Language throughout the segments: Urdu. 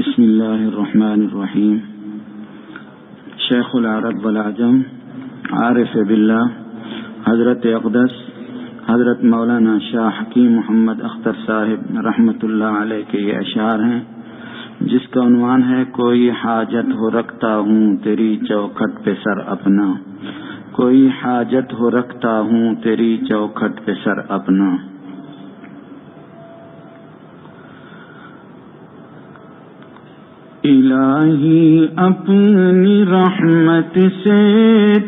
بسم اللہ الرحمن الرحیم. شیخ العرب والعجم عارف باللہ حضرت اقدس حضرت مولانا شاہ حکیم محمد اختر صاحب رحمۃ اللہ علیہ کے یہ اشعار ہیں، جس کا عنوان ہے کوئی حاجت ہو رکھتا ہوں تیری چوکھٹ پہ سر اپنا. کوئی حاجت ہو رکھتا ہوں تیری چوکھٹ پہ سر اپنا. الہی اپنی رحمت سے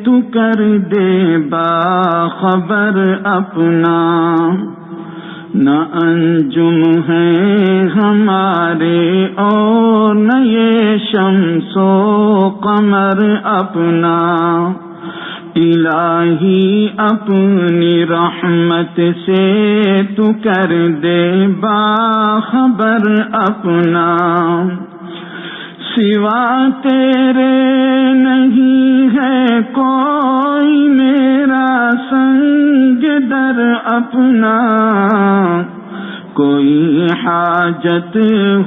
تو کر دے باخبر اپنا. نہ انجم ہے ہمارے اور نہ یہ شمس و قمر اپنا. الہی اپنی رحمت سے تو کر دے باخبر اپنا. سوا تیرے نہیں ہے کوئی میرا سنگ در اپنا. کوئی حاجت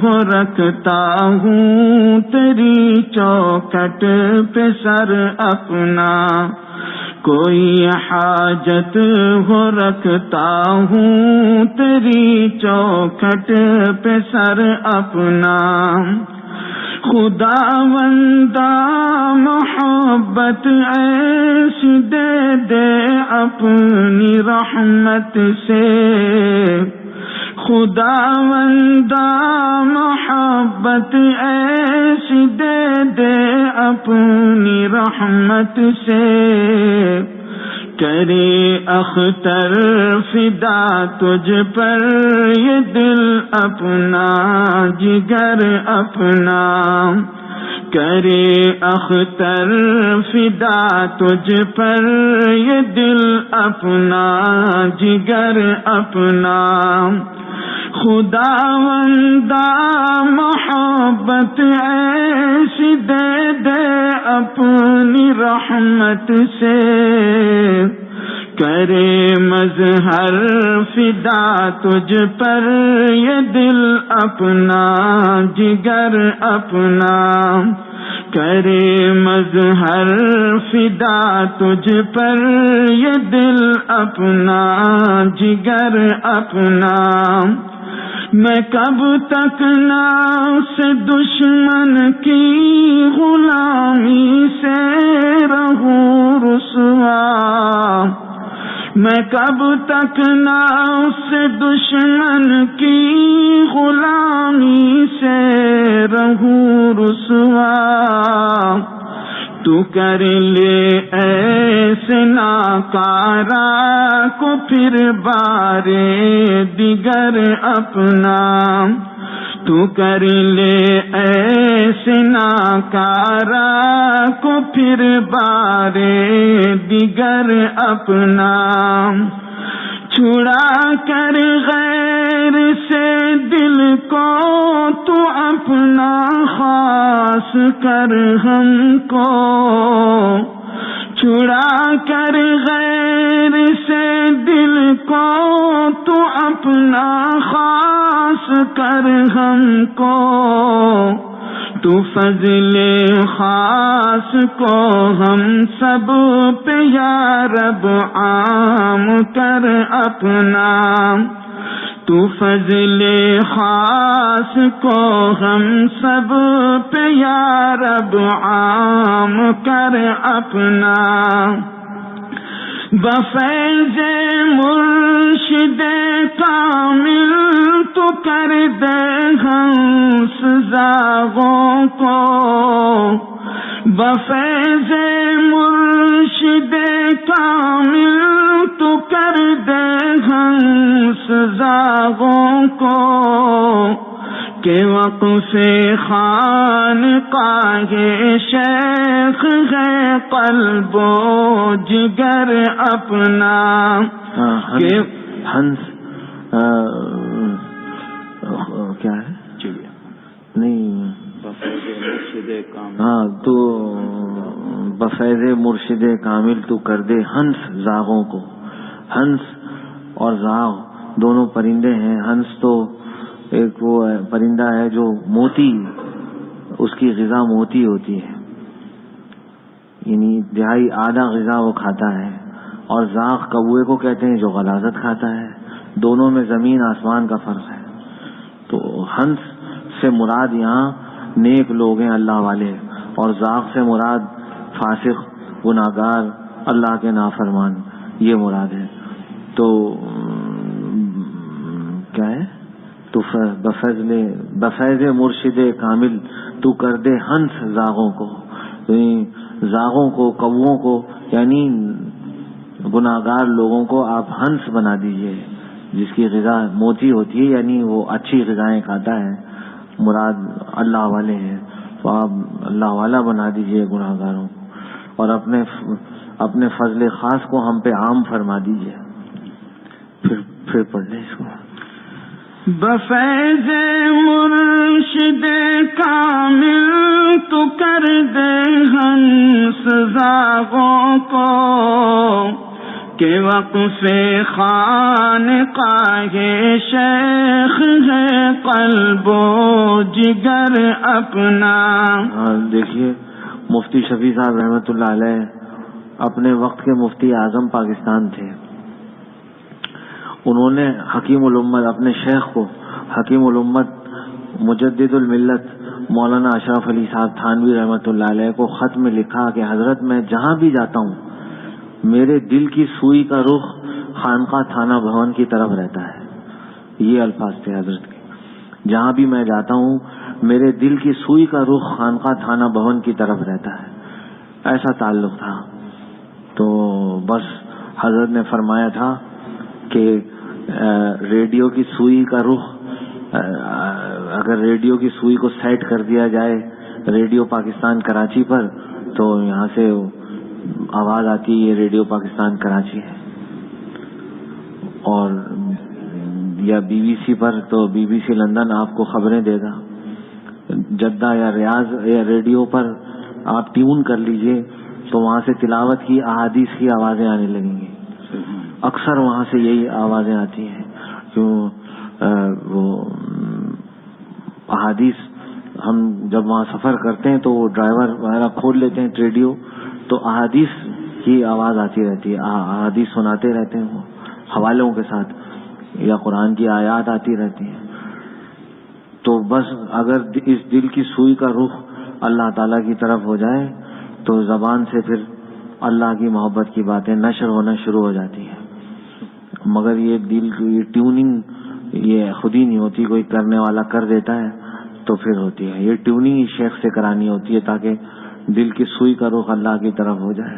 ہو رکھتا ہوں تیری چوکھٹ پہ سر اپنا. کوئی حاجت ہو رکھتا ہوں تیری چوکھٹ پہ سر اپنا. خداوندہ محبت ایسی دے دے اپنی رحمت سے. خداوندہ محبت ایسی دے دے اپنی رحمت سے. کرے اختر فدا تجھ پر یہ دل اپنا جگر اپنا. کرے اختر فدا تجھ پر یہ دل اپنا جگر اپنا. خداوندہ محبت ایسی دے دے اپنی رحمت سے. کرے مظہر فدا تجھ پر یہ دل اپنا جگر اپنا. کرے مظہر فدا تجھ پر یہ دل اپنا جگر اپنا. میں کب تک نفس دشمن کی غلامی سے رہوں رسوا. میں کب تک نفس دشمن کی غلامی سے رہوں رسوا. تو کر لے ایسے ناکارا کو پھر بارے دیگر اپنا. تو کر لے ایسے ناکارا کو پھر بارے دیگر اپنا. چھڑا کر غیر سے دل کو تو اپنا خاص کر ہم کو. چھڑا کر غیر سے دل کو تو اپنا خاص کر ہم کو. تو فضل خاص کو ہم سب پہ یا رب عام کر اپنا. تو فضل خاص کو ہم سب پہ یا رب عام کر اپنا. بفیض مرشد کامل تو کر دے ہنس زاغوں کو. بفیض مرشد کامل تو کر دے ہنس زاغوں کو. کہ وقف خانقاہ شیخ ہے قلب و جگر اپنا. ہنس کیا ہے چڑیا نہیں ہاں تو بفیض مرشد کامل تو کر دے ہنس زاغوں کو. ہنس اور زاغ دونوں پرندے ہیں. ہنس تو ایک وہ پرندہ ہے جو موتی اس کی غذا موتی ہوتی ہے، یعنی دہائی آدھا غذا وہ کھاتا ہے، اور زاغ کوے کو کہتے ہیں جو غلاظت کھاتا ہے، دونوں میں زمین آسمان کا فرق ہے۔ تو ہنس سے مراد یہاں نیک لوگ ہیں، اللہ والے، اور زاغ سے مراد فاسق، گناہگار، اللہ کے نافرمان، یہ مراد ہے۔ تو کیا ہے؟ تو بفیض مرشد کامل تو کر دے ہنس زاغوں کو، زاغوں کو، کووں کو، یعنی گناہگار لوگوں کو آپ ہنس بنا دیجئے، جس کی غذا موتی ہوتی ہے، یعنی وہ اچھی غذائیں کھاتا ہے، مراد اللہ والے ہیں، تو آپ اللہ والا بنا دیجئے گناہگاروں کو، اور اپنے فضل خاص کو ہم پہ عام فرما دیجئے۔ پھر پڑھ لیں اس کو۔ بفیض مرشد کامل تو کر دے ہنس زاغوں کو، کہ وقف خانقاہ شیخ ہے قلب و جگر اپنا۔ دیکھیے مفتی شفیع صاحب رحمۃ اللہ علیہ اپنے وقت کے مفتی اعظم پاکستان تھے۔ انہوں نے حکیم الامت، اپنے شیخ کو حکیم الامت مجدد الملت مولانا اشرف علی صاحب تھانوی رحمۃ اللہ علیہ کو خط میں لکھا کہ حضرت میں جہاں بھی جاتا ہوں میرے دل کی سوئی کا رخ خانقاہ تھانہ بھون کی طرف رہتا ہے۔ یہ الفاظ تھے حضرت کے، جہاں بھی میں جاتا ہوں میرے دل کی سوئی کا رخ خانقاہ تھانہ بھون کی طرف رہتا ہے، ایسا تعلق تھا۔ تو بس حضرت نے فرمایا تھا کہ ریڈیو کی سوئی کا رخ، اگر ریڈیو کی سوئی کو سیٹ کر دیا جائے ریڈیو پاکستان کراچی پر، تو یہاں سے آواز آتی ہے یہ ریڈیو پاکستان کراچی ہے، اور یا بی بی سی پر تو بی بی سی لندن آپ کو خبریں دے گا، جدہ یا ریاض یا ریڈیو پر آپ ٹیون کر لیجئے تو وہاں سے تلاوت کی احادیث کی آوازیں آنے لگیں گی، اکثر وہاں سے یہی آوازیں آتی ہیں، کیوں وہ احادیث ہم جب وہاں سفر کرتے ہیں تو وہ ڈرائیور وغیرہ کھول لیتے ہیں ریڈیو، تو احادیث کی آواز آتی رہتی ہے، احادیث سناتے رہتے ہیں وہ حوالوں کے ساتھ، یا قرآن کی آیات آتی رہتی ہیں۔ تو بس اگر اس دل کی سوئی کا رخ اللہ تعالیٰ کی طرف ہو جائے تو زبان سے پھر اللہ کی محبت کی باتیں نشر ہونا شروع ہو جاتی ہیں، مگر یہ دل کی یہ ٹیوننگ یہ خود ہی نہیں ہوتی، کوئی کرنے والا کر دیتا ہے تو پھر ہوتی ہے۔ یہ ٹیوننگ شیخ سے کرانی ہوتی ہے تاکہ دل کی سوئی کا رخ اللہ کی طرف ہو جائے۔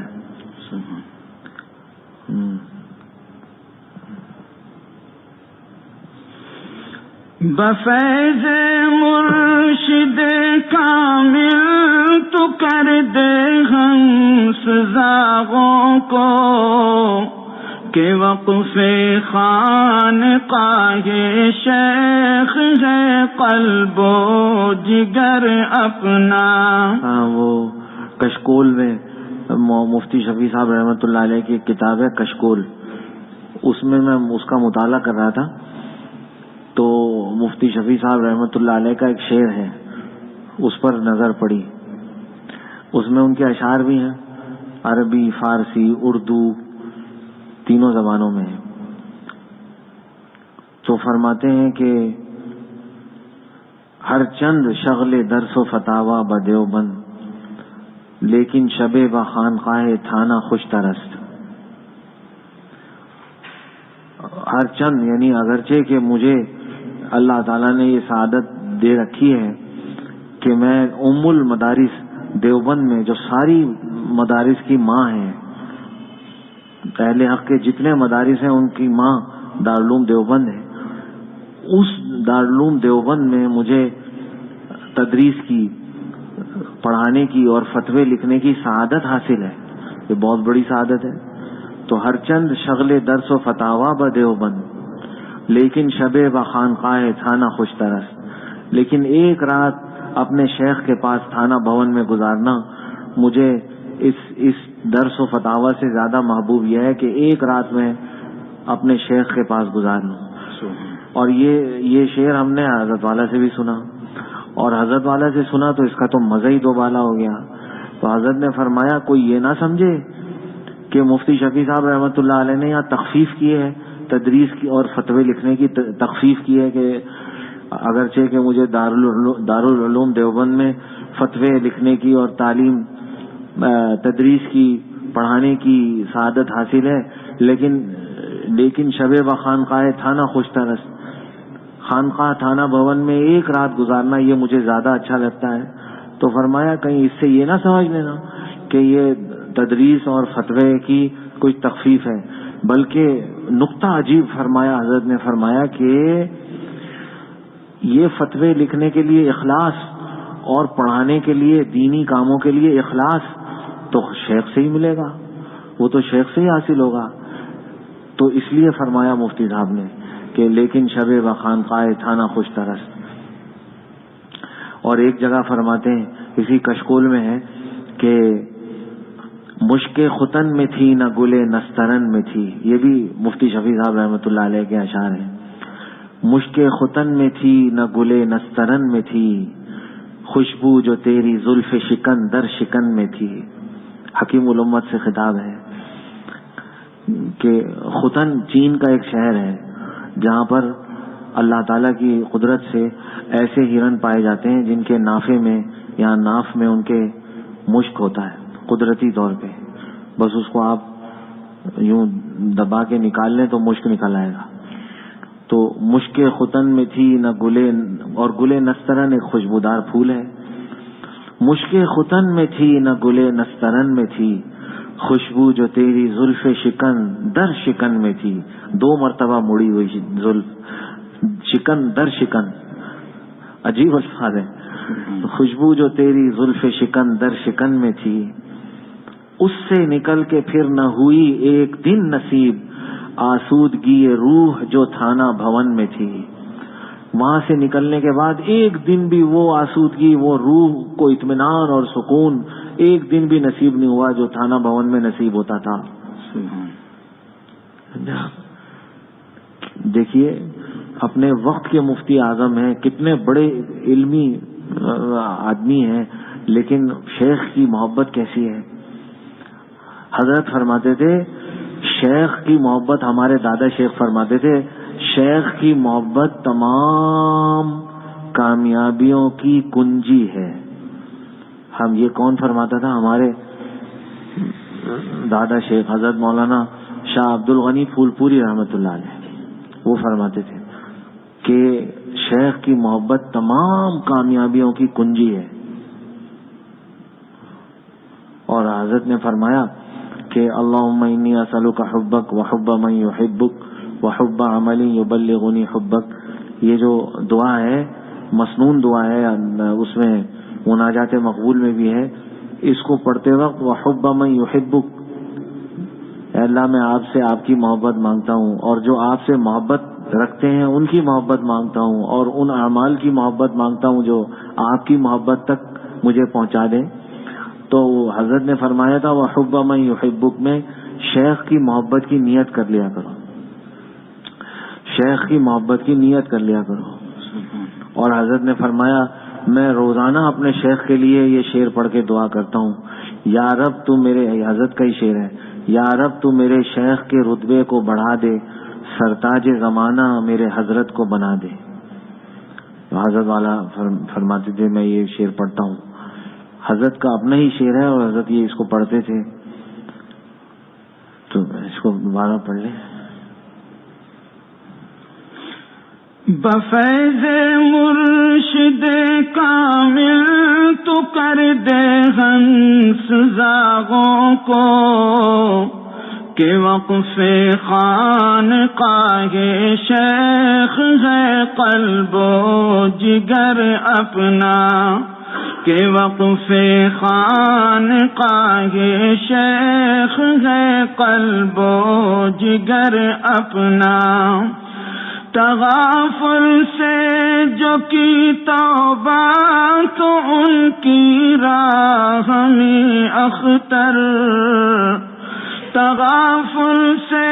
بفیض مرشد کامل تو کر دے ہنس زاغوں کو، کہ وقف خانقاہ شیخ ہے قلب و جگر اپنا۔ ہاں، وہ کشکول میں مفتی شفیع صاحب رحمۃ اللہ علیہ کی کتاب ہے کشکول، اس میں اس کا مطالعہ کر رہا تھا، تو مفتی شفیع صاحب رحمۃ اللہ علیہ کا ایک شعر ہے، اس پر نظر پڑی، اس میں ان کے اشعار بھی ہیں، عربی، فارسی، اردو تینوں زبانوں میں ہیں۔ تو فرماتے ہیں کہ ہر چند شغل درس و فتاوا بدیوبند، لیکن شب بخانقاہ تھانہ خوش ترست۔ ہر چند یعنی اگرچہ کہ مجھے اللہ تعالیٰ نے یہ سعادت دے رکھی ہے کہ میں ام المدارس دیوبند میں، جو ساری مدارس کی ماں ہیں، اہل حق کے جتنے مدارس ہیں ان کی ماں دارالعلوم دیوبند ہے، اس دارالعلوم دیوبند میں مجھے تدریس کی، پڑھانے کی اور فتوے لکھنے کی سعادت حاصل ہے، یہ بہت بڑی سعادت ہے۔ تو ہر چند شغل درس و فتاوا دیوبند، لیکن شب بخانقاہ تھانہ خوش ترست، لیکن ایک رات اپنے شیخ کے پاس تھانہ بھون میں گزارنا مجھے اس درس و فتاوا سے زیادہ محبوب یہ ہے کہ ایک رات میں اپنے شیخ کے پاس گزار لوں۔ اور یہ شعر ہم نے حضرت والا سے بھی سنا، اور حضرت والا سے سنا تو اس کا تو مزہ ہی دو بالا ہو گیا. تو حضرت نے فرمایا کوئی یہ نہ سمجھے کہ مفتی شفیع صاحب رحمۃ اللہ علیہ نے یہاں تخفیف کی ہے تدریس کی اور فتوے لکھنے کی تخفیف کی ہے کہ اگرچہ کہ مجھے دارالعلوم دیوبند میں فتوے لکھنے کی اور تعلیم تدریس کی پڑھانے کی سعادت حاصل ہے لیکن شب بخانقاہ تھانہ خوشترس خانقاہ تھانہ بھون میں ایک رات گزارنا یہ مجھے زیادہ اچھا لگتا ہے. تو فرمایا کہیں اس سے یہ نہ سمجھ لینا کہ یہ تدریس اور فتوے کی کوئی تخفیف ہے، بلکہ نقطہ عجیب فرمایا حضرت نے فرمایا کہ یہ فتوے لکھنے کے لیے اخلاص اور پڑھانے کے لیے دینی کاموں کے لیے اخلاص تو شیخ سے ہی ملے گا، وہ تو شیخ سے ہی حاصل ہوگا. تو اس لیے فرمایا مفتی صاحب نے کہ لیکن شب بخانقاہ تھانہ خوش ترس. اور ایک جگہ فرماتے ہیں اسی کشکول میں ہے کہ مشک ختن میں تھی نہ گلے نسترن میں تھی. یہ بھی مفتی شفیع صاحب رحمۃ اللہ علیہ کے اشعار ہیں. مشک ختن میں تھی نہ گلے نسترن میں تھی، خوشبو جو تیری زلف شکن در شکن میں تھی. حکیم الامت سے خطاب ہے کہ ختن چین کا ایک شہر ہے جہاں پر اللہ تعالیٰ کی قدرت سے ایسے ہرن پائے جاتے ہیں جن کے نافے میں یا ناف میں ان کے مشک ہوتا ہے قدرتی طور پہ. بس اس کو آپ یوں دبا کے نکال لیں تو مشک نکل آئے گا. تو مشک ختن میں تھی نہ گلے، اور گلے نسترن ایک خوشبودار پھول ہے. مشک ختن میں تھی نہ گلے نسترن میں تھی، خوشبو جو تیری زلف شکن در شکن میں تھی. 2 مرتبہ مڑی ہوئی زلف، شکن در شکن، عجیب الفاظ ہے. خوشبو جو تیری زلف شکن در شکن میں تھی، اس سے نکل کے پھر نہ ہوئی ایک دن نصیب، آسودگی روح جو تھانہ بھون میں تھی. وہاں سے نکلنے کے بعد ایک دن بھی وہ آسودگی، وہ روح کو اطمینان اور سکون ایک دن بھی نصیب نہیں ہوا جو تھانہ بھون میں نصیب ہوتا تھا. دیکھیے اپنے وقت کے مفتی اعظم ہیں، کتنے بڑے علمی آدمی ہیں، لیکن شیخ کی محبت کیسی ہے. حضرت فرماتے تھے شیخ کی محبت، ہمارے دادا شیخ فرماتے تھے شیخ کی محبت تمام کامیابیوں کی کنجی ہے. ہم یہ کون فرماتا تھا؟ ہمارے دادا شیخ حضرت مولانا شاہ عبد الغنی پھول پوری رحمۃ اللہ علیہ، وہ فرماتے تھے کہ شیخ کی محبت تمام کامیابیوں کی کنجی ہے. اور حضرت نے فرمایا کہ اللہم انی اسألک حبک وحب من یحبک وحب عمل یبلغنی حبک. یہ جو دعا ہے مسنون دعا ہے، اس میں مناجات مقبول میں بھی ہے. اس کو پڑھتے وقت وحب من یحبک، اے اللہ میں آپ سے آپ کی محبت مانگتا ہوں، اور جو آپ سے محبت رکھتے ہیں ان کی محبت مانگتا ہوں، اور ان اعمال کی محبت مانگتا ہوں جو آپ کی محبت تک مجھے پہنچا دیں. تو حضرت نے فرمایا تھا وحب من یحبک میں شیخ کی محبت کی نیت کر لیا کرو، شیخ کی محبت کی نیت کر لیا کرو. اور حضرت نے فرمایا میں روزانہ اپنے شیخ کے لیے یہ شعر پڑھ کے دعا کرتا ہوں، یا رب تو میرے، حضرت کا ہی شعر ہے، یا رب تو میرے شیخ کے رتبے کو بڑھا دے، سرتاج زمانہ میرے حضرت کو بنا دے. حضرت والا فرماتے تھے میں یہ شعر پڑھتا ہوں، حضرت کا اپنا ہی شعر ہے اور حضرت یہ اس کو پڑھتے تھے. تو اس کو دوبارہ پڑھ لیں. بفیض مرشد کامل تو کر دے ہنس زاغوں کو، کہ وقف خانقاہ شیخ ہے قلب و جگر اپنا، کہ وقف خانقاہ شیخ ہے قلب و جگر اپنا. تغافل سے جو کی توبہ تو ان کی راہ میں اختر، تغافل سے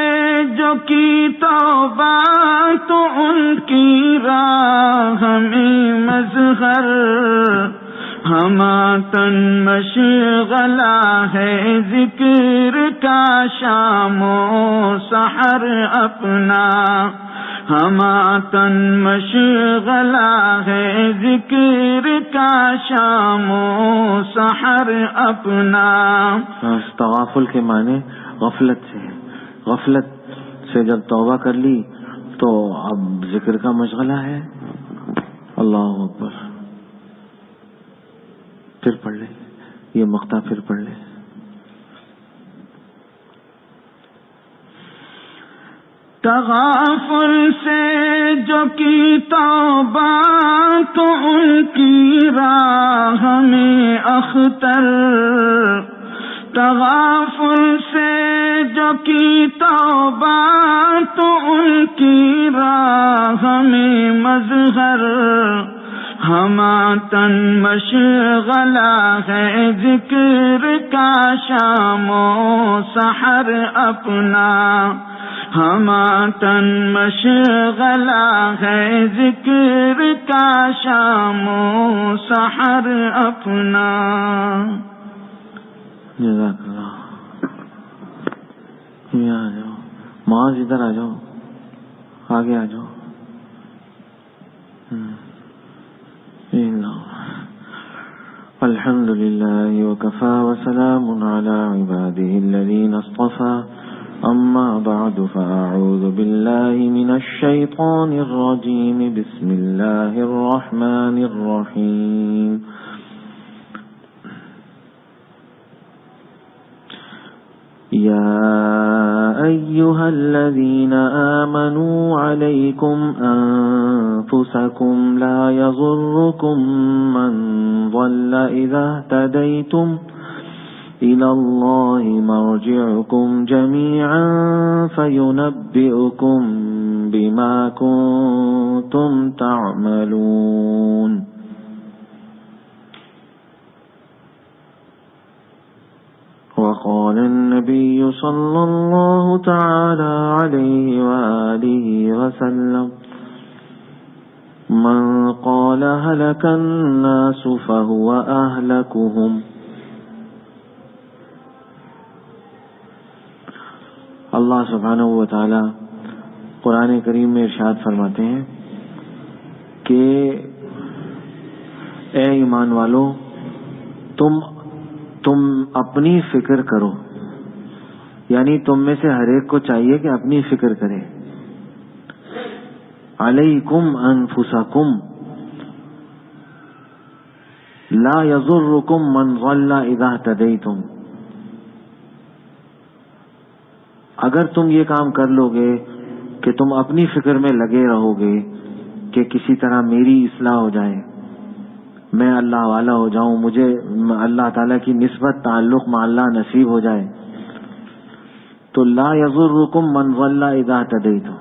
جو کی توبہ تو ان کی راہ میں مظہر ہماتن مشغلہ ہے ذکر کا شام و سحر اپنا ہماتن مشغلہ ہے ذکر کا شام و سحر اپنا. تغافل کے معنی غفلت سے، غفلت سے جب توبہ کر لی تو اب ذکر کا مشغلہ ہے. اللہ اکبر. پھر پڑھ لیں یہ مقطع، پھر پڑھ لیں. تغافل سے جو کی توبہ تو ان کی راہ میں اختر تغافل سے جو کی توبہ تو ان کی راہ میں مظہر ہماتن مشغلہ ہے ذکر کا شام و سحر اپنا ہماتن مشغلہ ہے ذکر کا شام و سحر اپنا. جزاک اللہ. یہاں آ جاؤ معاذ، ادھر آ جاؤ، آگے آ جاؤ. الحمد للہ وکفى وسلام علی عباده الذین اصطفى اما بعد فاعوذ باللہ من الشیطان الرجیم بسم اللہ الرحمن الرحیم. يا أيها الذين آمنوا عليكم أنفسكم لا يضركم من ضل إذا اهتديتم إلى الله مرجعكم جميعا فينبئكم بما كنتم تعملون. وقال النبي صلى الله تعالى عليه وآله وسلم من قال هلك الناس فهو أهلكهم. اللہ سبحانہ و تعالی قرآن کریم میں ارشاد فرماتے ہیں کہ اے ایمان والو، تم اپنی فکر کرو، یعنی تم میں سے ہر ایک کو چاہیے کہ اپنی فکر کرے. علیکم انفسکم لا یضرکم من ضل اذا اہتدیتم. اگر تم یہ کام کر لو گے کہ تم اپنی فکر میں لگے رہو گے کہ کسی طرح میری اصلاح ہو جائے، میں اللہ والا ہو جاؤں، مجھے اللہ تعالیٰ کی نسبت تعلق مع اللہ نصیب ہو جائے، تو لا یضرکم من ضل اذا اہتدیتم.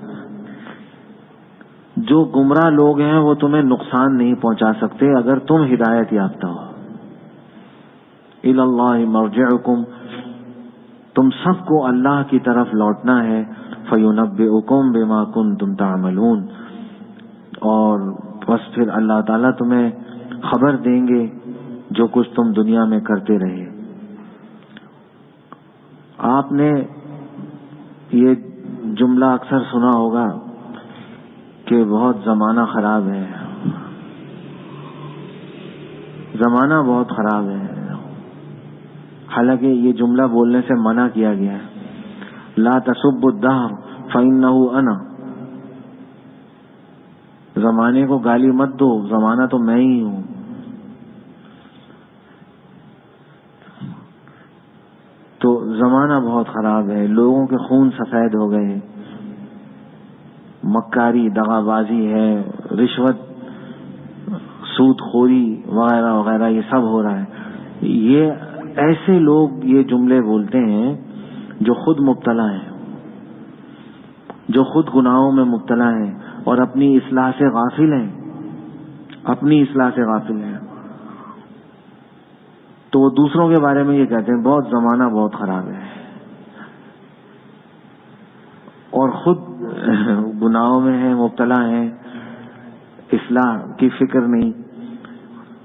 جو گمراہ لوگ ہیں وہ تمہیں نقصان نہیں پہنچا سکتے اگر تم ہدایت یافتہ ہو. الی اللہ مرجعکم، تم سب کو اللہ کی طرف لوٹنا ہے. فینبئکم بما کنتم تعملون، اور بس پھر اللہ تعالیٰ تمہیں خبر دیں گے جو کچھ تم دنیا میں کرتے رہے. آپ نے یہ جملہ اکثر سنا ہوگا کہ بہت زمانہ خراب ہے، زمانہ بہت خراب ہے. حالانکہ یہ جملہ بولنے سے منع کیا گیا ہے. لا تسبوا الدہر فإنہ انا، زمانے کو گالی مت دو، زمانہ تو میں ہی ہوں. تو زمانہ بہت خراب ہے، لوگوں کے خون سفید ہو گئے، مکاری دغا بازی ہے، رشوت سود خوری وغیرہ وغیرہ، یہ سب ہو رہا ہے. یہ ایسے لوگ یہ جملے بولتے ہیں جو خود مبتلا ہیں، جو خود گناہوں میں مبتلا ہیں اور اپنی اصلاح سے غافل ہیں، اپنی اصلاح سے غافل ہیں. تو وہ دوسروں کے بارے میں یہ کہتے ہیں بہت زمانہ بہت خراب ہے. اور خود گناہوں میں ہیں، مبتلا ہیں، اصلاح کی فکر نہیں.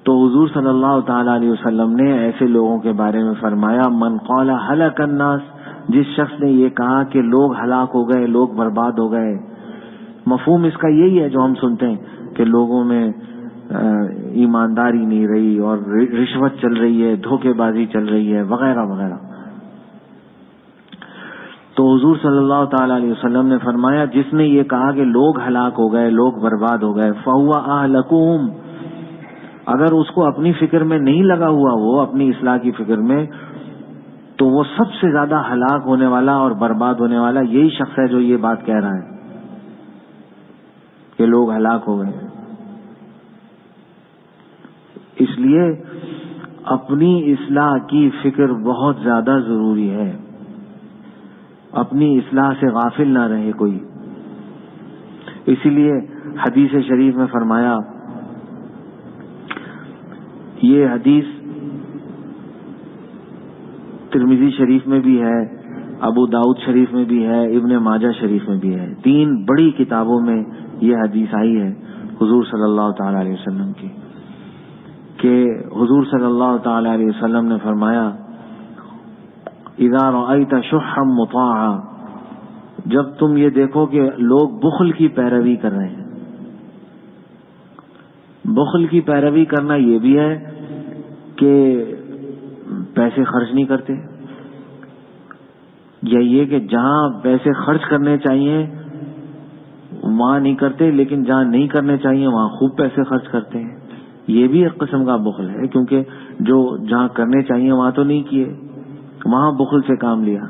تو حضور صلی اللہ تعالی علیہ وسلم نے ایسے لوگوں کے بارے میں فرمایا من قال ہلک الناس، جس شخص نے یہ کہا کہ لوگ ہلاک ہو گئے، لوگ برباد ہو گئے. مفہوم اس کا یہی ہے جو ہم سنتے ہیں کہ لوگوں میں ایمانداری نہیں رہی اور رشوت چل رہی ہے، دھوکے بازی چل رہی ہے، وغیرہ وغیرہ. تو حضور صلی اللہ تعالی علیہ وسلم نے فرمایا جس نے یہ کہا کہ لوگ ہلاک ہو گئے، لوگ برباد ہو گئے، فہو اہلکہم، اگر اس کو اپنی فکر میں نہیں لگا ہوا، وہ اپنی اصلاح کی فکر میں، تو وہ سب سے زیادہ ہلاک ہونے والا اور برباد ہونے والا یہی شخص ہے جو یہ بات کہہ رہا ہے کہ لوگ ہلاک ہو گئے. اس لیے اپنی اصلاح کی فکر بہت زیادہ ضروری ہے. اپنی اصلاح سے غافل نہ رہے کوئی. اسی لیے حدیث شریف میں فرمایا، یہ حدیث ترمذی شریف میں بھی ہے، ابو داؤد شریف میں بھی ہے، ابن ماجہ شریف میں بھی ہے. 3 بڑی کتابوں میں یہ حدیث آئی ہے حضور صلی اللہ تعالی علیہ وسلم کی، کہ حضور صلی اللہ تعالی علیہ وسلم نے فرمایا اذا رأیت شحا مطاعا، جب تم یہ دیکھو کہ لوگ بخل کی پیروی کر رہے ہیں. بخل کی پیروی کرنا یہ بھی ہے کہ پیسے خرچ نہیں کرتے، یا یہ کہ جہاں پیسے خرچ کرنے چاہیے وہاں نہیں کرتے، لیکن جہاں نہیں کرنے چاہیے وہاں خوب پیسے خرچ کرتے ہیں. یہ بھی ایک قسم کا بخل ہے، کیونکہ جو جہاں کرنے چاہیے وہاں تو نہیں کیے، وہاں بخل سے کام لیا.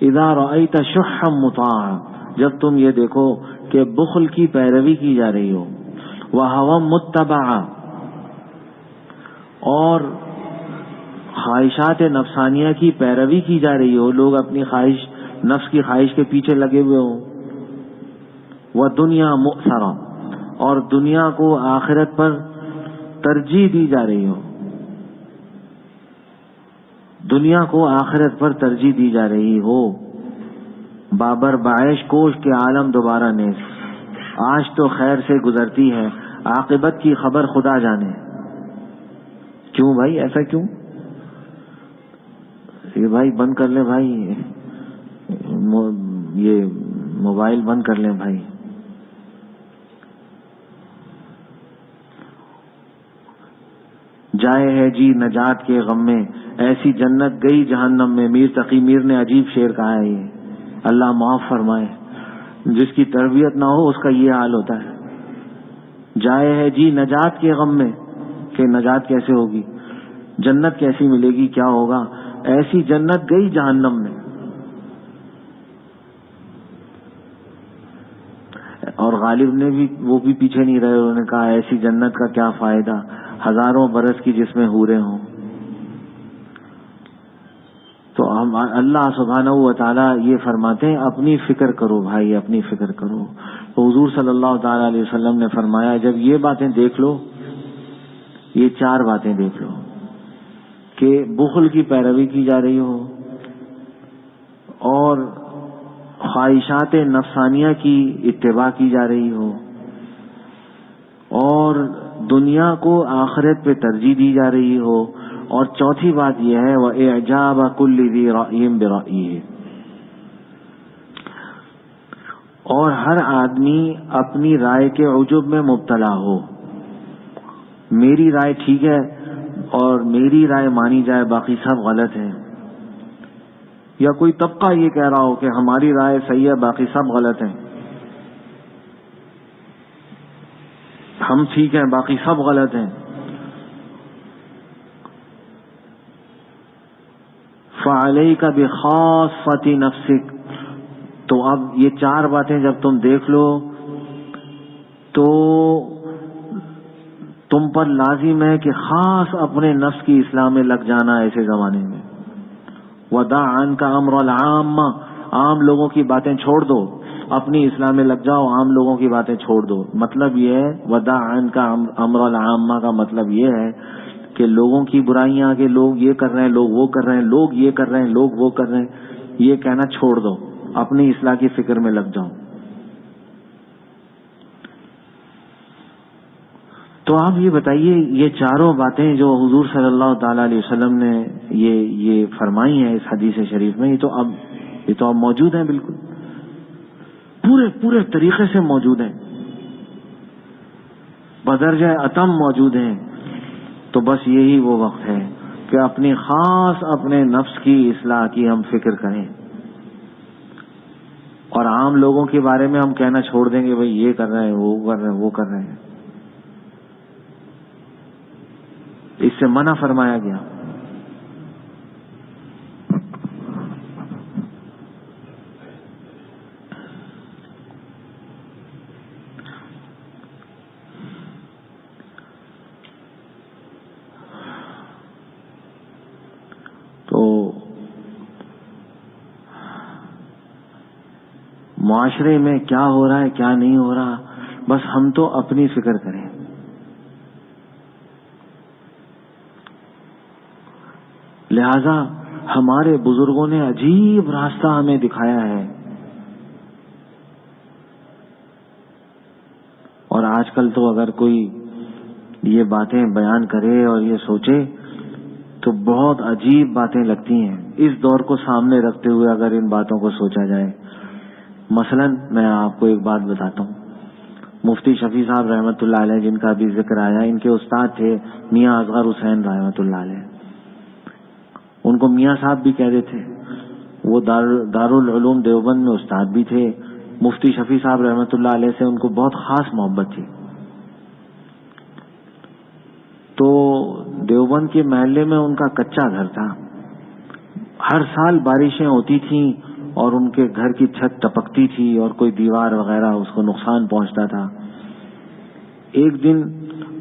اذا رأیت شحا مطاعا، جب تم یہ دیکھو کہ بخل کی پیروی کی جا رہی ہو، وہوا متبعا، اور خواہشات نفسانیہ کی پیروی کی جا رہی ہو، لوگ اپنی خواہش، نفس کی خواہش کے پیچھے لگے ہوئے ہوں، ودنیا مؤثرا، اور دنیا کو آخرت پر ترجیح دی جا رہی ہو، دنیا کو آخرت پر ترجیح دی جا رہی ہو. بابر بعیش کوش کے عالم دوبارہ نیز، آج تو خیر سے گزرتی ہے، عاقبت کی خبر خدا جانے. کیوں بھائی، ایسا کیوں؟ یہ بھائی بند کر لیں بھائی، یہ موبائل بند کر لیں بھائی. جائے ہے جی نجات کے غم میں، ایسی جنت گئی جہنم میں. میر تقی میر نے عجیب شعر کہا ہے، یہ اللہ معاف فرمائے. جس کی تربیت نہ ہو اس کا یہ حال ہوتا ہے. جائے ہے جی نجات کے غم میں، کہ نجات کیسے ہوگی، جنت کیسی ملے گی، کیا ہوگا. ایسی جنت گئی جہنم میں. اور غالب نے بھی، وہ بھی پیچھے نہیں رہے، انہوں نے کہا ایسی جنت کا کیا فائدہ، ہزاروں برس کی جس میں حوریں ہوں. تو ہم اللہ سبحانہ و تعالیٰ یہ فرماتے ہیں اپنی فکر کرو بھائی، اپنی فکر کرو. تو حضور صلی اللہ تعالی علیہ وسلم نے فرمایا جب یہ باتیں دیکھ لو، یہ 4 باتیں دیکھ لو کہ بخل کی پیروی کی جا رہی ہو، اور خواہشات نفسانیہ کی اتباع کی جا رہی ہو، اور دنیا کو آخرت پہ ترجیح دی جا رہی ہو، اور چوتھی بات یہ ہے وَإِعْجَابَ كُلِّ ذِي رَأْيٍ بِرَأْيِهِ، اور ہر آدمی اپنی رائے کے عجب میں مبتلا ہو. میری رائے ٹھیک ہے اور میری رائے مانی جائے، باقی سب غلط ہے. یا کوئی طبقہ یہ کہہ رہا ہو کہ ہماری رائے صحیح ہے، باقی سب غلط ہیں، ہم ٹھیک ہیں باقی سب غلط ہیں. فَعَلَيْكَ بِخَاصَّةِ نَفْسِكَ، تو اب یہ 4 باتیں جب تم دیکھ لو تو تم پر لازم ہے کہ خاص اپنے نفس کی اصلاح میں لگ جانا ایسے زمانے میں. وَدَعْ عَنْكَ أَمْرَ الْعَامَّةِ، عام لوگوں کی باتیں چھوڑ دو، اپنی اصلاح میں لگ جاؤ، عام لوگوں کی باتیں چھوڑ دو. مطلب یہ ہے وَدَعْ عَنْكَ أَمْرَ الْعَامَّةِ کا مطلب یہ ہے کہ لوگوں کی برائیاں، کہ لوگ یہ کر رہے ہیں، لوگ وہ کر رہے ہیں، لوگ یہ کر رہے ہیں، لوگ وہ کر رہے ہیں، یہ کہنا چھوڑ دو. اپنی اصلاح کی فکر میں لگ جاؤں. تو آپ یہ بتائیے، یہ چاروں باتیں جو حضور صلی اللہ تعالی علیہ وسلم نے یہ فرمائی ہیں اس حدیث شریف میں، یہ تو اب موجود ہیں، بالکل پورے طریقے سے موجود ہیں، بدرجہ اتم موجود ہیں. تو بس یہی وہ وقت ہے کہ اپنی خاص اپنے نفس کی اصلاح کی ہم فکر کریں، اور عام لوگوں کے بارے میں ہم کہنا چھوڑ دیں گے بھئی یہ کر رہے ہیں، وہ کر رہے ہیں، وہ کر رہے ہیں. اس سے منع فرمایا گیا. تو معاشرے میں کیا ہو رہا ہے کیا نہیں ہو رہا، بس ہم تو اپنی فکر کریں. لہذا ہمارے بزرگوں نے عجیب راستہ ہمیں دکھایا ہے، اور آج کل تو اگر کوئی یہ باتیں بیان کرے اور یہ سوچے تو بہت عجیب باتیں لگتی ہیں. اس دور کو سامنے رکھتے ہوئے اگر ان باتوں کو سوچا جائے، مثلا میں آپ کو ایک بات بتاتا ہوں. مفتی شفیع صاحب رحمۃ اللہ علیہ، جن کا بھی ذکر آیا، ان کے استاد تھے میاں اصغر حسین رحمۃ اللہ علیہ. ان کو میاں صاحب بھی کہتے تھے. وہ دارالعلوم دیوبند میں استاد بھی تھے. مفتی شفیع صاحب رحمۃ اللہ علیہ سے ان کو بہت خاص محبت تھی. تو دیوبند کے محلے میں ان کا کچا گھر تھا. ہر سال بارشیں ہوتی تھیں اور ان کے گھر کی چھت ٹپکتی تھی اور کوئی دیوار وغیرہ اس کو نقصان پہنچتا تھا. ایک دن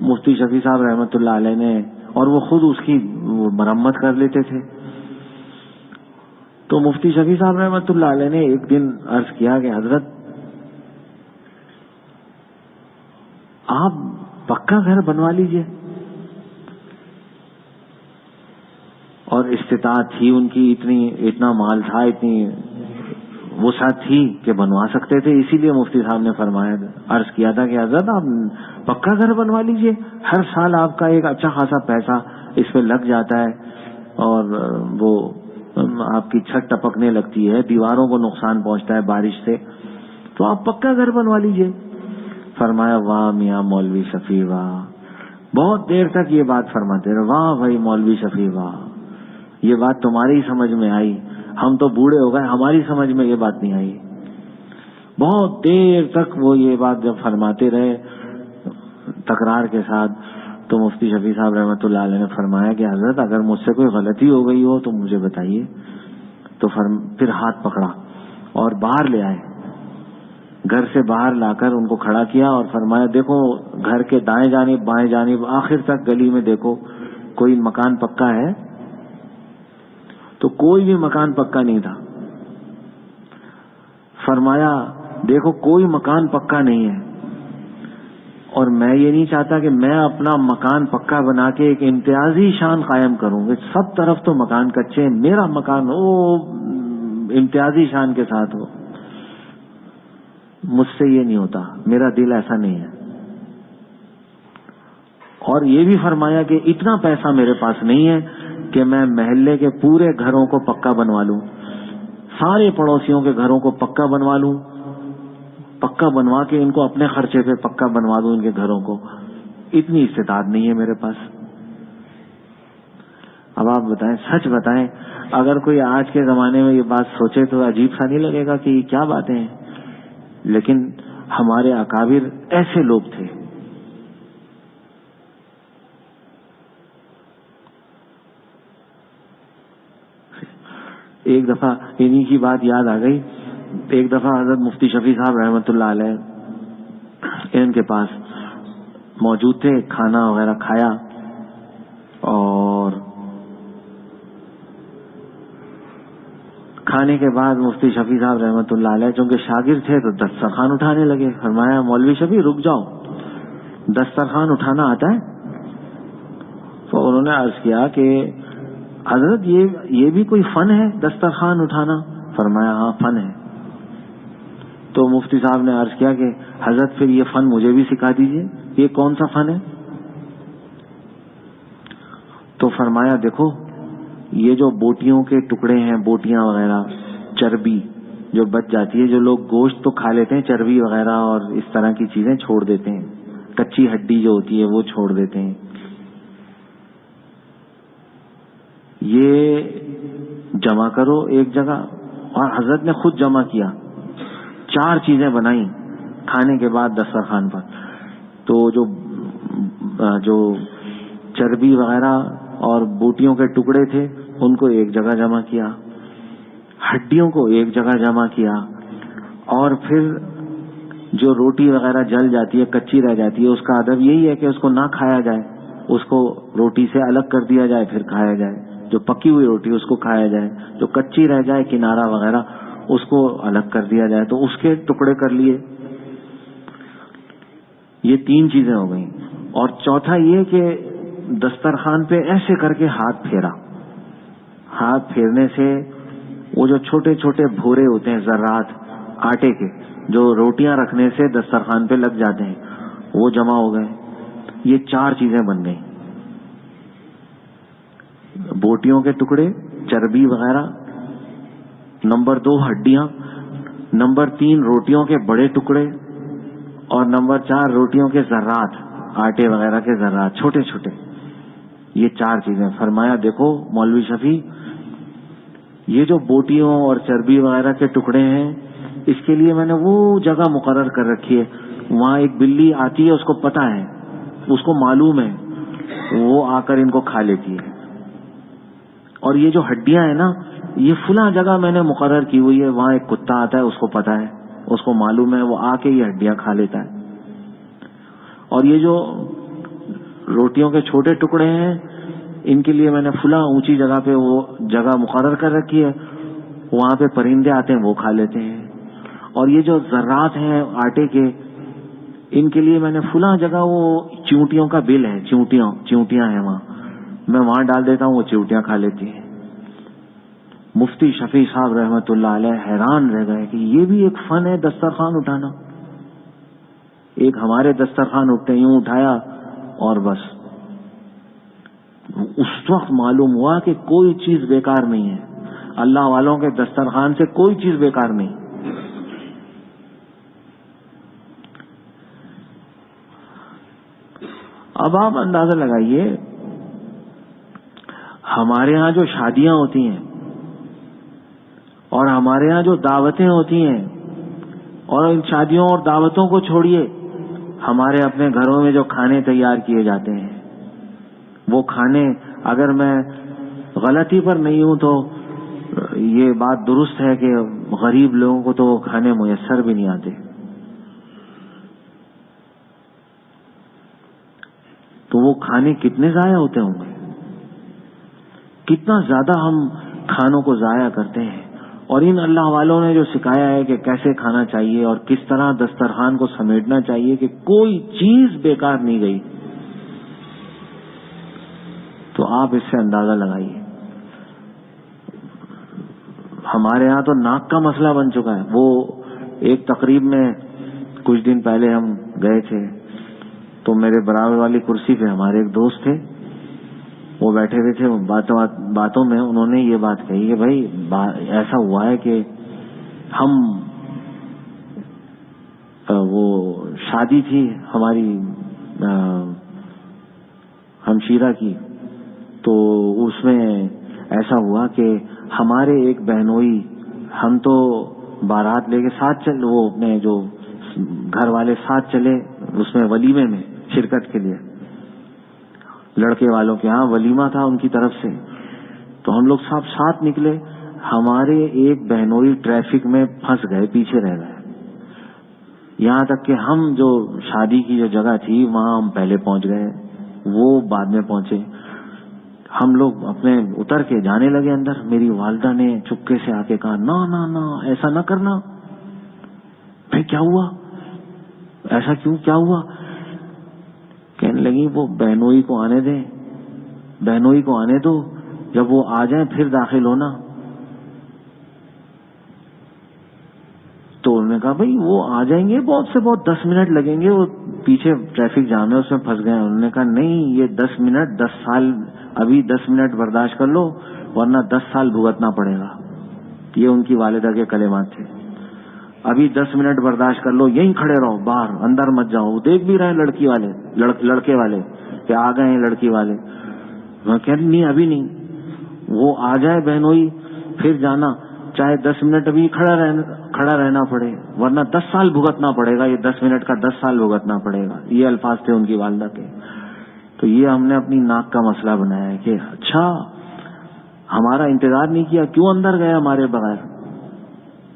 مفتی شفیع صاحب رحمۃ اللہ علیہ نے، اور وہ خود اس کی مرمت کر لیتے تھے، تو مفتی شفیع صاحب رحمۃ اللہ علیہ نے ایک دن عرض کیا کہ حضرت آپ پکا گھر بنوا لیجئے. اور استطاعت تھی ان کی، اتنا مال تھا، اتنی وسعت تھی کہ بنوا سکتے تھے. اسی لیے مفتی صاحب نے فرمایا، عرض کیا تھا کہ حضرت آپ پکا گھر بنوا لیجئے، ہر سال آپ کا ایک اچھا خاصا پیسہ اس پہ لگ جاتا ہے اور وہ آپ کی چھت ٹپکنے لگتی ہے، دیواروں کو نقصان پہنچتا ہے بارش سے، تو آپ پکا گھر بنوا لیجئے. فرمایا واہ میاں مولوی شفیع واہ. بہت دیر تک یہ بات فرماتے رہے، واہ بھائی مولوی شفیع واہ، یہ بات تمہاری سمجھ میں آئی، ہم تو بوڑھے ہو گئے، ہماری سمجھ میں یہ بات نہیں آئی. بہت دیر تک وہ یہ بات جب فرماتے رہے تکرار کے ساتھ، تو مفتی شفیع صاحب رحمۃ اللہ علیہ نے فرمایا کہ حضرت اگر مجھ سے کوئی غلطی ہو گئی ہو تو مجھے بتائیے. تو پھر ہاتھ پکڑا اور باہر لے آئے، گھر سے باہر لا کر ان کو کھڑا کیا اور فرمایا دیکھو گھر کے دائیں جانب بائیں جانب آخر تک گلی میں دیکھو کوئی مکان پکا ہے؟ تو کوئی بھی مکان پکا نہیں تھا. فرمایا دیکھو کوئی مکان پکا نہیں ہے، اور میں یہ نہیں چاہتا کہ میں اپنا مکان پکا بنا کے ایک امتیازی شان قائم کروں کہ سب طرف تو مکان کچے ہیں، میرا مکان وہ امتیازی شان کے ساتھ ہو. مجھ سے یہ نہیں ہوتا، میرا دل ایسا نہیں ہے. اور یہ بھی فرمایا کہ اتنا پیسہ میرے پاس نہیں ہے کہ میں محلے کے پورے گھروں کو پکا بنوا لوں، سارے پڑوسیوں کے گھروں کو پکا بنوا لوں، پکا بنوا کے ان کو اپنے خرچے پہ پکا بنوا دوں ان کے گھروں کو، اتنی استطاعت نہیں ہے میرے پاس. اب آپ بتائیں، سچ بتائیں، اگر کوئی آج کے زمانے میں یہ بات سوچے تو عجیب سا نہیں لگے گا کہ یہ کیا باتیں ہیں؟ لیکن ہمارے اکابر ایسے لوگ تھے. ایک دفعہ انہی کی بات یاد آ گئی. ایک دفعہ حضرت مفتی شفیع صاحب رحمۃ اللہ علیہ ان کے پاس موجود تھے، کھانا وغیرہ کھایا، اور کھانے کے بعد مفتی شفیع صاحب رحمۃ اللہ علیہ چونکہ شاگرد تھے تو دسترخوان اٹھانے لگے. فرمایا مولوی شفیع رک جاؤ، دسترخوان اٹھانا آتا ہے؟ تو انہوں نے عرض کیا کہ حضرت یہ بھی کوئی فن ہے دسترخوان اٹھانا؟ فرمایا ہاں فن ہے. تو مفتی صاحب نے عرض کیا کہ حضرت پھر یہ فن مجھے بھی سکھا دیجئے. یہ کون سا فن ہے؟ تو فرمایا دیکھو یہ جو بوٹیوں کے ٹکڑے ہیں، بوٹیاں وغیرہ، چربی جو بچ جاتی ہے، جو لوگ گوشت تو کھا لیتے ہیں، چربی وغیرہ اور اس طرح کی چیزیں چھوڑ دیتے ہیں، کچی ہڈی جو ہوتی ہے وہ چھوڑ دیتے ہیں. یہ جمع کرو ایک جگہ. اور حضرت نے خود جمع کیا، 4 چیزیں بنائیں کھانے کے بعد دسترخوان پر. تو جو چربی وغیرہ اور بوٹیوں کے ٹکڑے تھے ان کو ایک جگہ جمع کیا، ہڈیوں کو ایک جگہ جمع کیا، اور پھر جو روٹی وغیرہ جل جاتی ہے، کچی رہ جاتی ہے، اس کا ادب یہی ہے کہ اس کو نہ کھایا جائے، اس کو روٹی سے الگ کر دیا جائے پھر کھایا جائے. جو پکی ہوئی روٹی اس کو کھایا جائے، جو کچی رہ جائے کنارہ وغیرہ اس کو الگ کر دیا جائے. تو اس کے ٹکڑے کر لیے. یہ 3 چیزیں ہو گئیں. اور چوتھا یہ کہ دسترخوان پہ ایسے کر کے ہاتھ پھیرا. ہاتھ پھیرنے سے وہ جو چھوٹے چھوٹے بھورے ہوتے ہیں ذرات آٹے کے، جو روٹیاں رکھنے سے دسترخوان پہ لگ جاتے ہیں، وہ جمع ہو گئے. یہ 4 چیزیں بن گئیں: بوٹیوں کے ٹکڑے، چربی وغیرہ، نمبر 2 ہڈیاں، نمبر 3 روٹیوں کے بڑے ٹکڑے، اور نمبر 4 روٹیوں کے ذرات، آٹے وغیرہ کے ذرات چھوٹے چھوٹے. یہ 4 چیزیں. فرمایا دیکھو مولوی شفیع، یہ جو بوٹیوں اور چربی وغیرہ کے ٹکڑے ہیں، اس کے لیے میں نے وہ جگہ مقرر کر رکھی ہے، وہاں ایک بلی آتی ہے، اس کو پتا ہے، اس کو معلوم ہے، وہ آ کر ان کو کھا لیتی ہے. اور یہ جو ہڈیاں ہیں نا، یہ فلاں جگہ میں نے مقرر کی ہوئی ہے، وہاں ایک کتا آتا ہے، اس کو پتا ہے، اس کو معلوم ہے، وہ آ کے یہ ہڈیاں کھا لیتا ہے. اور یہ جو روٹیوں کے چھوٹے ٹکڑے ہیں، ان کے لیے میں نے فلاں اونچی جگہ پہ وہ جگہ مقرر کر رکھی ہے، وہاں پہ پرندے آتے ہیں، وہ کھا لیتے ہیں. اور یہ جو ذرات ہیں آٹے کے، ان کے لیے میں نے فلاں جگہ وہ چیونٹیوں کا بل ہے، چیونٹیاں ہیں وہاں، میں وہاں ڈال دیتا ہوں، وہ چیونٹیاں کھا لیتی ہیں. مفتی شفیع صاحب رحمت اللہ علیہ حیران رہ گئے کہ یہ بھی ایک فن ہے دسترخوان اٹھانا. ایک ہمارے دسترخوان اٹھتے یوں اٹھایا اور بس. اس وقت معلوم ہوا کہ کوئی چیز بیکار نہیں ہے، اللہ والوں کے دسترخوان سے کوئی چیز بیکار نہیں. اب آپ اندازہ لگائیے، ہمارے ہاں جو شادیاں ہوتی ہیں اور ہمارے ہاں جو دعوتیں ہوتی ہیں، اور ان شادیوں اور دعوتوں کو چھوڑیے، ہمارے اپنے گھروں میں جو کھانے تیار کیے جاتے ہیں، وہ کھانے، اگر میں غلطی پر نہیں ہوں تو یہ بات درست ہے کہ غریب لوگوں کو تو وہ کھانے میسر بھی نہیں آتے. تو وہ کھانے کتنے ضائع ہوتے ہوں گے، کتنا زیادہ ہم کھانوں کو ضائع کرتے ہیں. اور ان اللہ والوں نے جو سکھایا ہے کہ کیسے کھانا چاہیے اور کس طرح دسترخوان کو سمیٹنا چاہیے کہ کوئی چیز بیکار نہیں گئی، تو آپ اس سے اندازہ لگائیے. ہمارے ہاں تو ناک کا مسئلہ بن چکا ہے. وہ ایک تقریب میں کچھ دن پہلے ہم گئے تھے، تو میرے برابر والی کرسی پہ ہمارے ایک دوست تھے، وہ بیٹھے ہوئے تھے. باتوں میں انہوں نے یہ بات کہی کہ بھائی ایسا ہوا ہے کہ ہم وہ شادی تھی ہماری ہمشیرہ کی، تو اس میں ایسا ہوا کہ ہمارے ایک بہنوئی، ہم تو بارات لے کے ساتھ چل، وہ اپنے جو گھر والے ساتھ چلے اس میں ولیمے میں شرکت کے لیے، لڑکے والوں کے ہاں ولیمہ تھا ان کی طرف سے. تو ہم لوگ سب ساتھ نکلے. ہمارے ایک بہنوئی ٹریفک میں پھنس گئے، پیچھے رہ گئے. یہاں تک کہ ہم جو شادی کی جو جگہ تھی وہاں ہم پہلے پہنچ گئے، وہ بعد میں پہنچے. ہم لوگ اپنے اتر کے جانے لگے اندر. میری والدہ نے چپکے سے آ کے کہا نہ ایسا نہ کرنا. پھر کیا ہوا، ایسا کیوں، کیا ہوا؟ کہنے لگی وہ بہنوئی کو آنے دیں، بہنوئی کو آنے دو، جب وہ آ جائیں پھر داخل ہونا. تو انہوں نے کہا بھائی وہ آ جائیں گے بہت سے بہت 10 منٹ لگیں گے, وہ پیچھے ٹریفک جام ہے اس میں پھنس گئے. انہوں نے کہا نہیں, یہ 10 منٹ 10 سال, ابھی 10 منٹ برداشت کر لو ورنہ 10 سال بھگتنا پڑے گا. یہ ان کی والدہ کے کلمات تھے. ابھی 10 منٹ برداشت کر لو, یہیں کھڑے رہو, باہر اندر مت جاؤ. وہ دیکھ بھی رہے ہیں لڑکے والے کہ آ گئے ہیں لڑکی والے. میں کہہ رہی نہیں ابھی نہیں, وہ آ جائے بہنوئی پھر جانا, چاہے 10 منٹ ابھی کھڑا رہنا پڑے ورنہ 10 سال بھگتنا پڑے گا. یہ 10 منٹ کا 10 سال بھگتنا پڑے گا. یہ الفاظ تھے ان کی والدہ کے. تو یہ ہم نے اپنی ناک کا مسئلہ بنایا ہے کہ اچھا ہمارا انتظار نہیں کیا, کیوں اندر گئے ہمارے بغیر.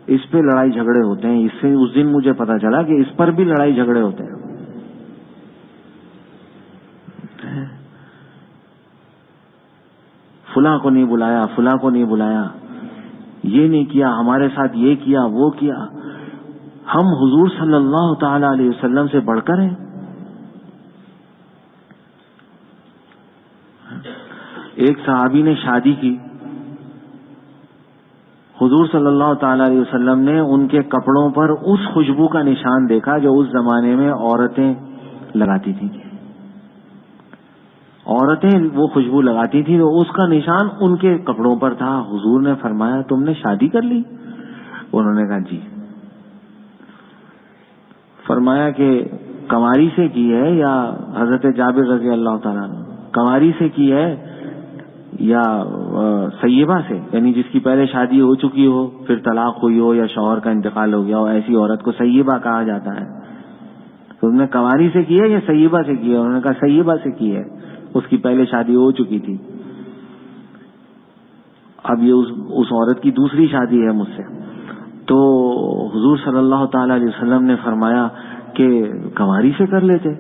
اس پہ لڑائی جھگڑے ہوتے ہیں. اس سے اس دن مجھے پتا چلا کہ اس پر بھی لڑائی جھگڑے ہوتے ہیں. فلاں کو نہیں بلایا, فلاں کو نہیں بلایا, یہ نہیں کیا, ہمارے ساتھ یہ کیا وہ کیا. ہم حضور صلی اللہ تعالی علیہ وسلم سے بڑھ کر ہیں. ایک صحابی نے شادی کی, حضور صلی اللہ تعالی علیہ وسلم نے ان کے کپڑوں پر اس خوشبو کا نشان دیکھا جو اس زمانے میں عورتیں لگاتی تھیں. عورتیں وہ خوشبو لگاتی تھیں تو اس کا نشان ان کے کپڑوں پر تھا. حضور نے فرمایا تم نے شادی کر لی؟ انہوں نے کہا جی. فرمایا کہ کنواری سے کی ہے یا حضرت جابر رضی اللہ تعالیٰ عنہ, کنواری سے کی ہے یا سیبہ سے, یعنی جس کی پہلے شادی ہو چکی ہو پھر طلاق ہوئی ہو یا شوہر کا انتقال ہو گیا ہو, ایسی عورت کو سیبہ کہا جاتا ہے. تو انہوں نے کنواری سے کی ہے یا سیبہ سے کی ہے؟ انہوں نے کہا سیبہ سے کی ہے, اس کی پہلے شادی ہو چکی تھی. اب یہ اس عورت کی دوسری شادی ہے مجھ سے. تو حضور صلی اللہ تعالی علیہ وسلم نے فرمایا کہ کنواری سے کر لیتے.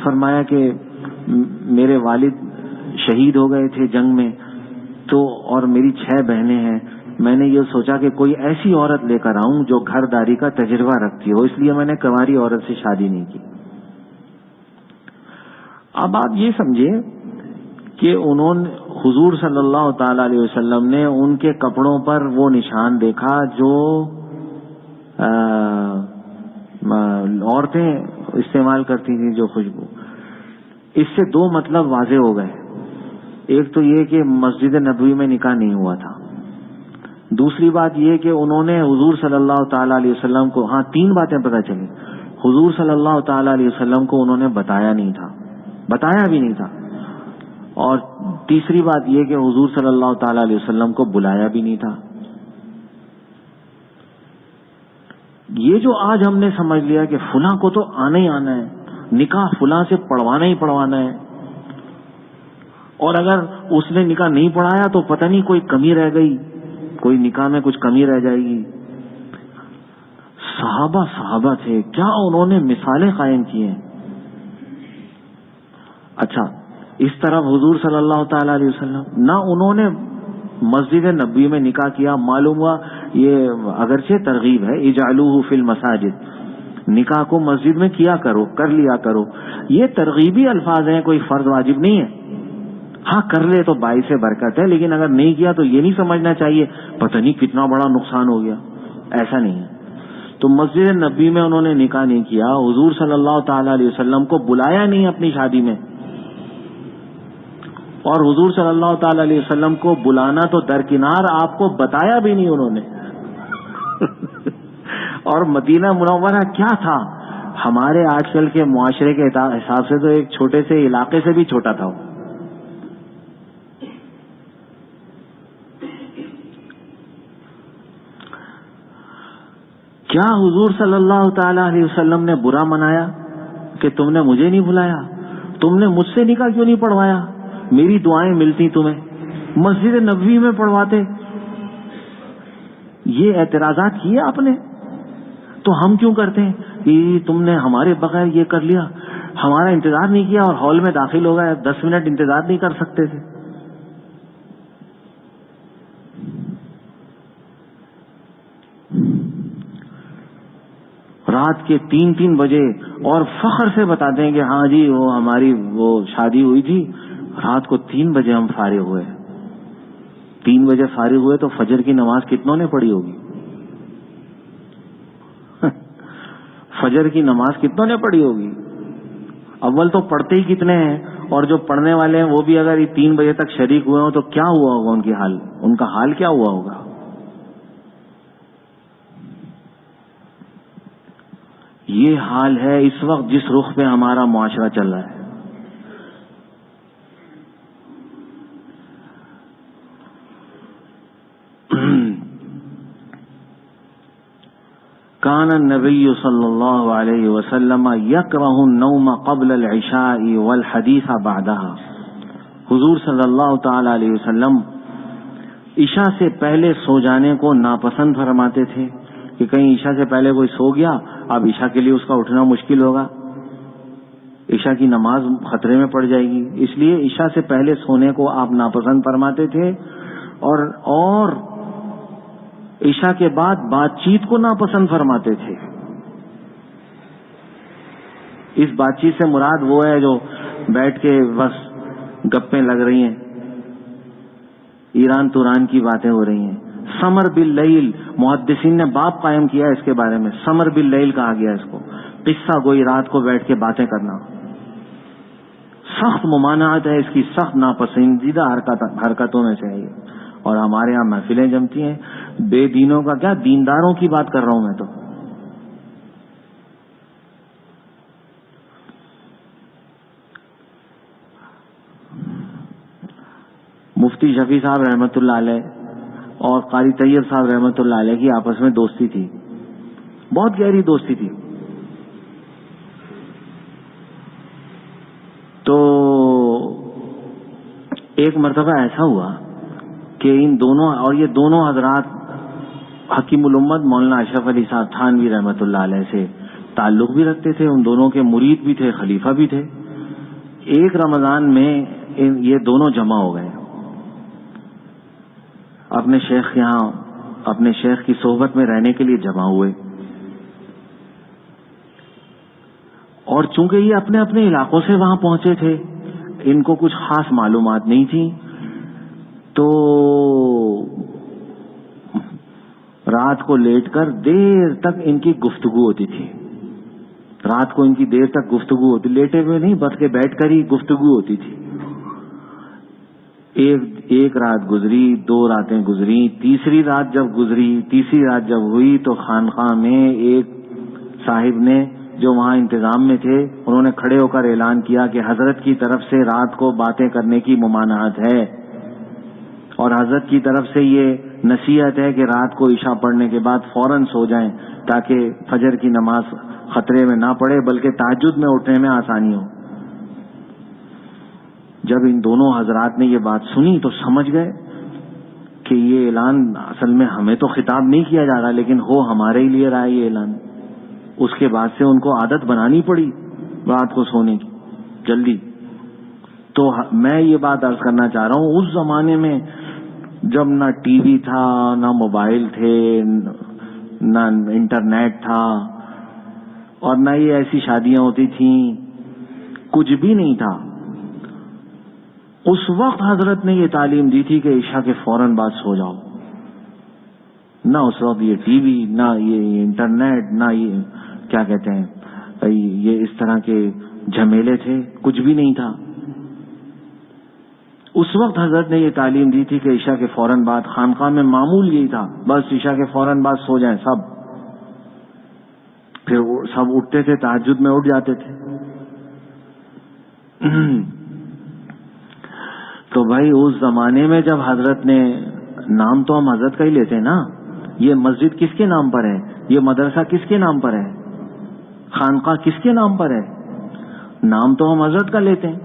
فرمایا کہ میرے والد شہید ہو گئے تھے جنگ میں, تو اور میری 6 بہنیں ہیں. میں نے یہ سوچا کہ کوئی ایسی عورت لے کر آؤں جو گھر داری کا تجربہ رکھتی ہو, اس لیے میں نے کنواری عورت سے شادی نہیں کی. اب آپ یہ سمجھے کہ انہوں نے حضور صلی اللہ تعالی علیہ وسلم نے ان کے کپڑوں پر وہ نشان دیکھا جو عورتیں استعمال کرتی تھیں, جو خوشبو. اس سے 2 مطلب واضح ہو گئے. ایک تو یہ کہ مسجد نبوی میں نکاح نہیں ہوا تھا. دوسری بات یہ کہ انہوں نے حضور صلی اللہ تعالی علیہ وسلم کو, 3 باتیں پتہ چلی. حضور صلی اللہ تعالی علیہ وسلم کو انہوں نے بتایا نہیں تھا, بتایا بھی نہیں تھا. اور تیسری بات یہ کہ حضور صلی اللہ تعالی علیہ وسلم کو بلایا بھی نہیں تھا. یہ جو آج ہم نے سمجھ لیا کہ فلاں کو تو آنا ہی آنا ہے, نکاح فلاں سے پڑھوانا ہی پڑھوانا ہے, اور اگر اس نے نکاح نہیں پڑھایا تو پتہ نہیں کوئی کمی رہ گئی, کوئی نکاح میں کچھ کمی رہ جائے گی. صحابہ تھے, کیا انہوں نے مثالیں قائم کی ہیں. اچھا, اس طرف حضور صلی اللہ تعالی علیہ وسلم, نہ انہوں نے مسجد نبوی میں نکاح کیا. معلوم ہوا یہ اگرچہ ترغیب ہے, اجعلوہ فی المساجد, نکاح کو مسجد میں کیا کرو, کر لیا کرو. یہ ترغیبی الفاظ ہیں, کوئی فرض واجب نہیں ہے. ہاں کر لے تو باعث برکت ہے, لیکن اگر نہیں کیا تو یہ نہیں سمجھنا چاہیے پتہ نہیں کتنا بڑا نقصان ہو گیا, ایسا نہیں ہے. تو مسجد نبی میں انہوں نے نکاح نہیں کیا, حضور صلی اللہ تعالی علیہ وسلم کو بلایا نہیں اپنی شادی میں, اور حضور صلی اللہ تعالی علیہ وسلم کو بلانا تو درکنار, آپ کو بتایا بھی نہیں انہوں نے. اور مدینہ منورہ کیا تھا, ہمارے آج کل کے معاشرے کے حساب سے تو ایک چھوٹے سے علاقے سے بھی چھوٹا تھا. کیا حضور صلی اللہ تعالی علیہ وسلم نے برا منایا کہ تم نے مجھے نہیں بلایا, تم نے مجھ سے نکاح کیوں نہیں پڑھوایا, میری دعائیں ملتی تمہیں, مسجد نبوی میں پڑھواتے. یہ اعتراضات کیے آپ نے, تو ہم کیوں کرتے ہیں کہ تم نے ہمارے بغیر یہ کر لیا, ہمارا انتظار نہیں کیا اور ہال میں داخل ہو گئے, 10 منٹ انتظار نہیں کر سکتے تھے. رات کے 3 بجے اور فخر سے بتاتے ہیں کہ ہاں جی وہ ہماری وہ شادی ہوئی تھی, رات کو 3 بجے ہم فارغ ہوئے. 3 بجے فارغ ہوئے تو فجر کی نماز کتنوں نے پڑھی ہوگی؟ فجر کی نماز کتنوں نے پڑھی ہوگی؟ اول تو پڑھتے ہی کتنے ہیں، اور جو پڑھنے والے ہیں وہ بھی اگر 3 بجے تک شریک ہوئے ہوں تو کیا ہوا ہوگا ان کا حال کیا ہوا ہوگا؟ یہ حال ہے اس وقت جس رخ پہ ہمارا معاشرہ چل رہا ہے. کان النبی صلی اللہ علیہ وسلم یکرہ النوم قبل العشاء والحدیث بعدها. حضور صلی اللہ تعالی علیہ وسلم عشاء سے پہلے سو جانے کو ناپسند فرماتے تھے کہ کہیں عشاء سے پہلے کوئی سو گیا، اب عشاء کے لیے اس کا اٹھنا مشکل ہوگا، عشاء کی نماز خطرے میں پڑ جائے گی. اس لیے عشاء سے پہلے سونے کو آپ ناپسند فرماتے تھے، اور عشاء کے بعد بات چیت کو ناپسند فرماتے تھے. اس بات چیت سے مراد وہ ہے جو بیٹھ کے بس گپیں لگ رہی ہیں، ایران توران کی باتیں ہو رہی ہیں. سمر باللیل، محدثین نے باب قائم کیا اس کے بارے میں، سمر باللیل کہا گیا اس کو. قصہ گوئی، رات کو بیٹھ کے باتیں کرنا. سخت ممانعت ہے اس کی، سخت ناپسندیدہ حرکتوں میں سے ہے یہ. اور ہمارے ہاں محفلیں جمتی ہیں، بے دینوں کا کیا، دینداروں کی بات کر رہا ہوں میں تو. مفتی شفیع صاحب رحمۃ اللہ علیہ اور قاری طیب صاحب رحمۃ اللہ علیہ کی آپس میں دوستی تھی، بہت گہری دوستی تھی. تو ایک مرتبہ ایسا ہوا کہ ان دونوں، اور یہ دونوں حضرات حکیم الامت مولانا اشرف علی صاحب تھانوی رحمۃ اللہ علیہ سے تعلق بھی رکھتے تھے، ان دونوں کے مرید بھی تھے، خلیفہ بھی تھے. ایک رمضان میں یہ دونوں جمع ہو گئے اپنے شیخ یہاں، اپنے شیخ کی صحبت میں رہنے کے لیے جمع ہوئے. اور چونکہ یہ اپنے اپنے علاقوں سے وہاں پہنچے تھے، ان کو کچھ خاص معلومات نہیں تھی، تو رات کو لیٹ کر دیر تک ان کی گفتگو ہوتی تھی. رات کو ان کی دیر تک گفتگو ہوتی، لیٹے ہوئے نہیں بلکہ بیٹھ کر ہی گفتگو ہوتی تھی. ایک رات گزری، 2 راتیں گزری، تیسری رات جب گزری، تیسری رات جب ہوئی تو خانقاہ میں ایک صاحب نے جو وہاں انتظام میں تھے، انہوں نے کھڑے ہو کر اعلان کیا کہ حضرت کی طرف سے رات کو باتیں کرنے کی ممانعت ہے، اور حضرت کی طرف سے یہ نصیحت ہے کہ رات کو عشاء پڑھنے کے بعد فوراً سو جائیں تاکہ فجر کی نماز خطرے میں نہ پڑے بلکہ تہجد میں اٹھنے میں آسانی ہو. جب ان دونوں حضرات نے یہ بات سنی تو سمجھ گئے کہ یہ اعلان اصل میں ہمیں تو خطاب نہیں کیا جا رہا، لیکن ہو ہمارے ہی لیے رہا ہے یہ اعلان. اس کے بعد سے ان کو عادت بنانی پڑی رات کو سونے کی جلدی. تو میں یہ بات عرض کرنا چاہ رہا ہوں، اس زمانے میں جب نہ ٹی وی تھا، نہ موبائل تھے، نہ انٹرنیٹ تھا، اور نہ یہ ایسی شادیاں ہوتی تھیں، کچھ بھی نہیں تھا. اس وقت حضرت نے یہ تعلیم دی تھی کہ عشاء کے فوراً بعد سو جاؤ. نہ اس وقت یہ ٹی وی، نہ یہ انٹرنیٹ، نہ یہ کیا کہتے ہیں یہ اس طرح کے جھمیلے تھے، کچھ بھی نہیں تھا. اس وقت حضرت نے یہ تعلیم دی تھی کہ عشاء کے فوراً بعد، خانقاہ میں معمول یہی تھا، بس عشاء کے فوراً بعد سو جائیں سب. پھر سب اٹھتے تھے، تہجد میں اٹھ جاتے تھے. تو بھائی اس زمانے میں جب حضرت نے، نام تو ہم حضرت کا ہی لیتے ہیں نا، یہ مسجد کس کے نام پر ہے، یہ مدرسہ کس کے نام پر ہے، خانقاہ کس کے نام پر ہے، نام تو ہم حضرت کا لیتے ہیں،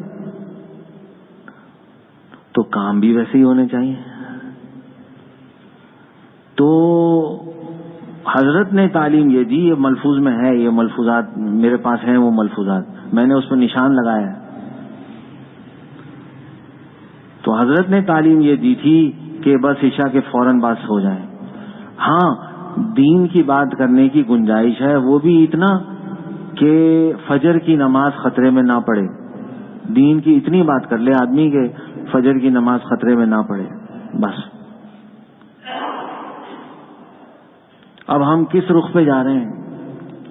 تو کام بھی ویسے ہی ہونے چاہیے. تو حضرت نے تعلیم یہ دی، یہ ملفوظ میں ہے، یہ ملفوظات میرے پاس ہیں، وہ ملفوظات میں نے اس پہ نشان لگایا ہے. تو حضرت نے تعلیم یہ دی تھی کہ بس عشاء کے فوراً بعد سو جائیں. ہاں دین کی بات کرنے کی گنجائش ہے، وہ بھی اتنا کہ فجر کی نماز خطرے میں نہ پڑے. دین کی اتنی بات کر لے آدمی کہ فجر کی نماز خطرے میں نہ پڑے بس. اب ہم کس رخ پہ جا رہے ہیں؟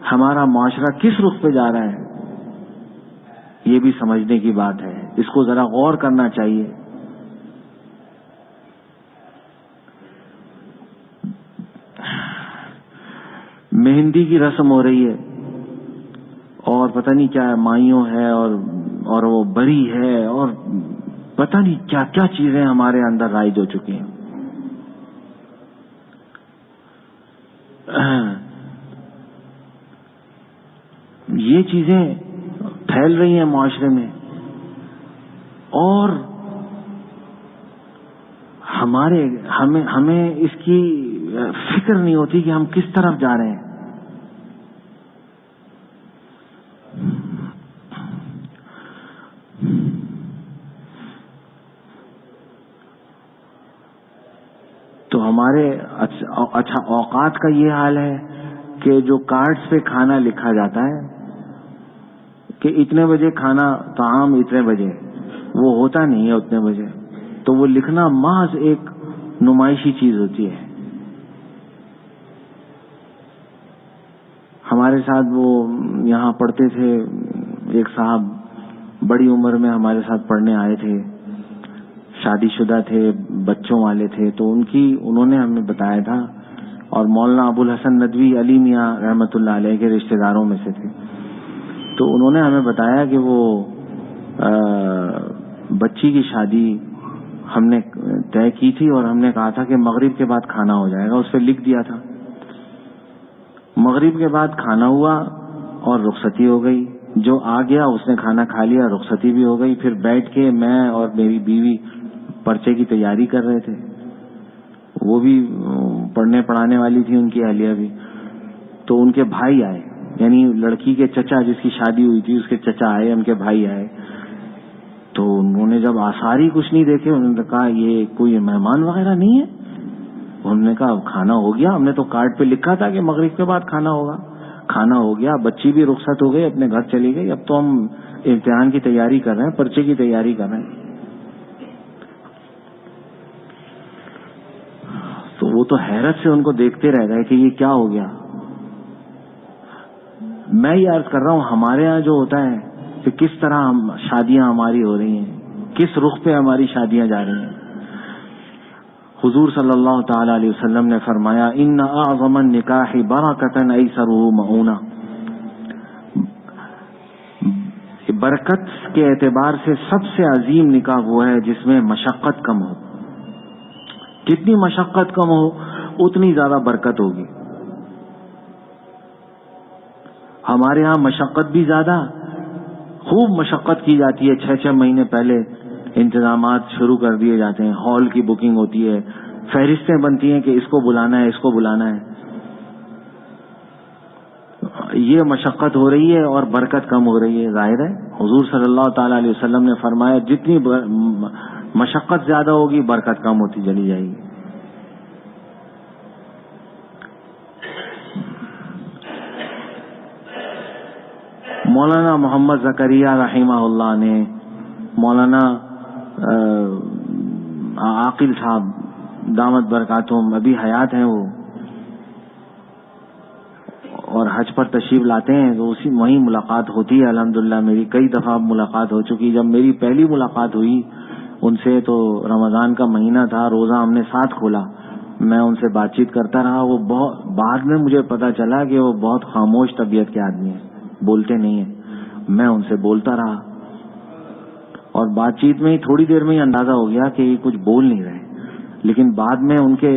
ہمارا معاشرہ کس رخ پہ جا رہا ہے، یہ بھی سمجھنے کی بات ہے. اس کو ذرا غور کرنا چاہیے. مہندی کی رسم ہو رہی ہے اور پتہ نہیں کیا ہے، مائیوں ہے اور وہ بری ہے اور پتہ نہیں کیا کیا چیزیں ہمارے اندر رائج ہو چکی ہیں. یہ چیزیں پھیل رہی ہیں معاشرے میں اور ہمیں اس کی فکر نہیں ہوتی کہ ہم کس طرف جا رہے ہیں. تو ہمارے اچھا اوقات کا یہ حال ہے کہ جو کارڈز پہ کھانا لکھا جاتا ہے کہ اتنے بجے کھانا طعام اتنے بجے، وہ ہوتا نہیں ہے اتنے بجے. تو وہ لکھنا محض ایک نمائشی چیز ہوتی ہے. ہمارے ساتھ وہ یہاں پڑھتے تھے ایک صاحب، بڑی عمر میں ہمارے ساتھ پڑھنے آئے تھے، شادی شدہ تھے، بچوں والے تھے. تو انہوں نے ہمیں بتایا تھا، اور مولانا ابو الحسن ندوی علی میاں رحمۃ اللہ علیہ کے رشتہ داروں میں سے تھے. تو انہوں نے ہمیں بتایا کہ وہ بچی کی شادی ہم نے طے کی تھی اور ہم نے کہا تھا کہ مغرب کے بعد کھانا ہو جائے گا. اس پہ لکھ دیا تھا. مغرب کے بعد کھانا ہوا اور رخصتی ہو گئی. جو آ گیا اس نے کھانا کھا لیا، رخصتی بھی ہو گئی. پھر بیٹھ کے میں اور میری بیوی پرچے کی تیاری کر رہے تھے. وہ بھی پڑھنے پڑھانے والی تھی، ان کی اہلیہ بھی. تو ان کے بھائی آئے، یعنی لڑکی کے چچا جس کی شادی ہوئی تھی اس کے چچا آئے، ان کے بھائی آئے. تو انہوں نے جب آثار ہی کچھ نہیں دیکھے، انہوں نے کہا یہ کوئی مہمان وغیرہ نہیں ہے. انہوں نے کہا کھانا ہو گیا، ہم نے تو کارڈ پہ لکھا تھا کہ مغرب کے بعد کھانا ہوگا. کھانا ہو گیا، بچی بھی رخصت ہو گئی، اپنے گھر چلی گئی. اب تو ہم امتحان کی تیاری کر رہے ہیں، پرچے کی تیاری کر رہے ہیں. تو وہ تو حیرت سے ان کو دیکھتے رہ گئے کہ یہ کیا ہو گیا. میں یہ عرض کر رہا ہوں ہمارے ہاں جو ہوتا ہے کہ کس طرح شادیاں ہماری ہو رہی ہیں، کس رخ پہ ہماری شادیاں جا رہی ہیں. حضور صلی اللہ تعالی علیہ وسلم نے فرمایا ان اعظم النکاح برکۃ ایسرہ مؤونہ. برکت کے اعتبار سے سب سے عظیم نکاح وہ ہے جس میں مشقت کم ہو. جتنی مشقت کم ہو اتنی زیادہ برکت ہوگی. ہمارے ہاں مشقت بھی زیادہ، خوب مشقت کی جاتی ہے. 6 مہینے پہلے انتظامات شروع کر دیے جاتے ہیں. ہال کی بکنگ ہوتی ہے، فہرستیں بنتی ہیں کہ اس کو بلانا ہے، اس کو بلانا ہے. یہ مشقت ہو رہی ہے اور برکت کم ہو رہی ہے. ظاہر ہے حضور صلی اللہ تعالی علیہ وسلم نے فرمایا جتنی مشقت زیادہ ہوگی برکت کم ہوتی چلی جائے گی. مولانا محمد زکریا رحمہ اللہ نے، مولانا عاقل صاحب دامت برکاتہم ابھی حیات ہیں وہ، اور حج پر تشریف لاتے ہیں تو وہیں ملاقات ہوتی ہے. الحمدللہ میری کئی دفعہ ملاقات ہو چکی. جب میری پہلی ملاقات ہوئی ان سے تو رمضان کا مہینہ تھا، روزہ ہم نے ساتھ کھولا. میں ان سے بات چیت کرتا رہا. وہ بعد میں مجھے پتا چلا کہ وہ بہت خاموش طبیعت کے آدمی ہیں، بولتے نہیں ہیں. میں ان سے بولتا رہا اور بات چیت میں ہی تھوڑی دیر میں ہی اندازہ ہو گیا کہ یہ کچھ بول نہیں رہے. لیکن بعد میں ان کے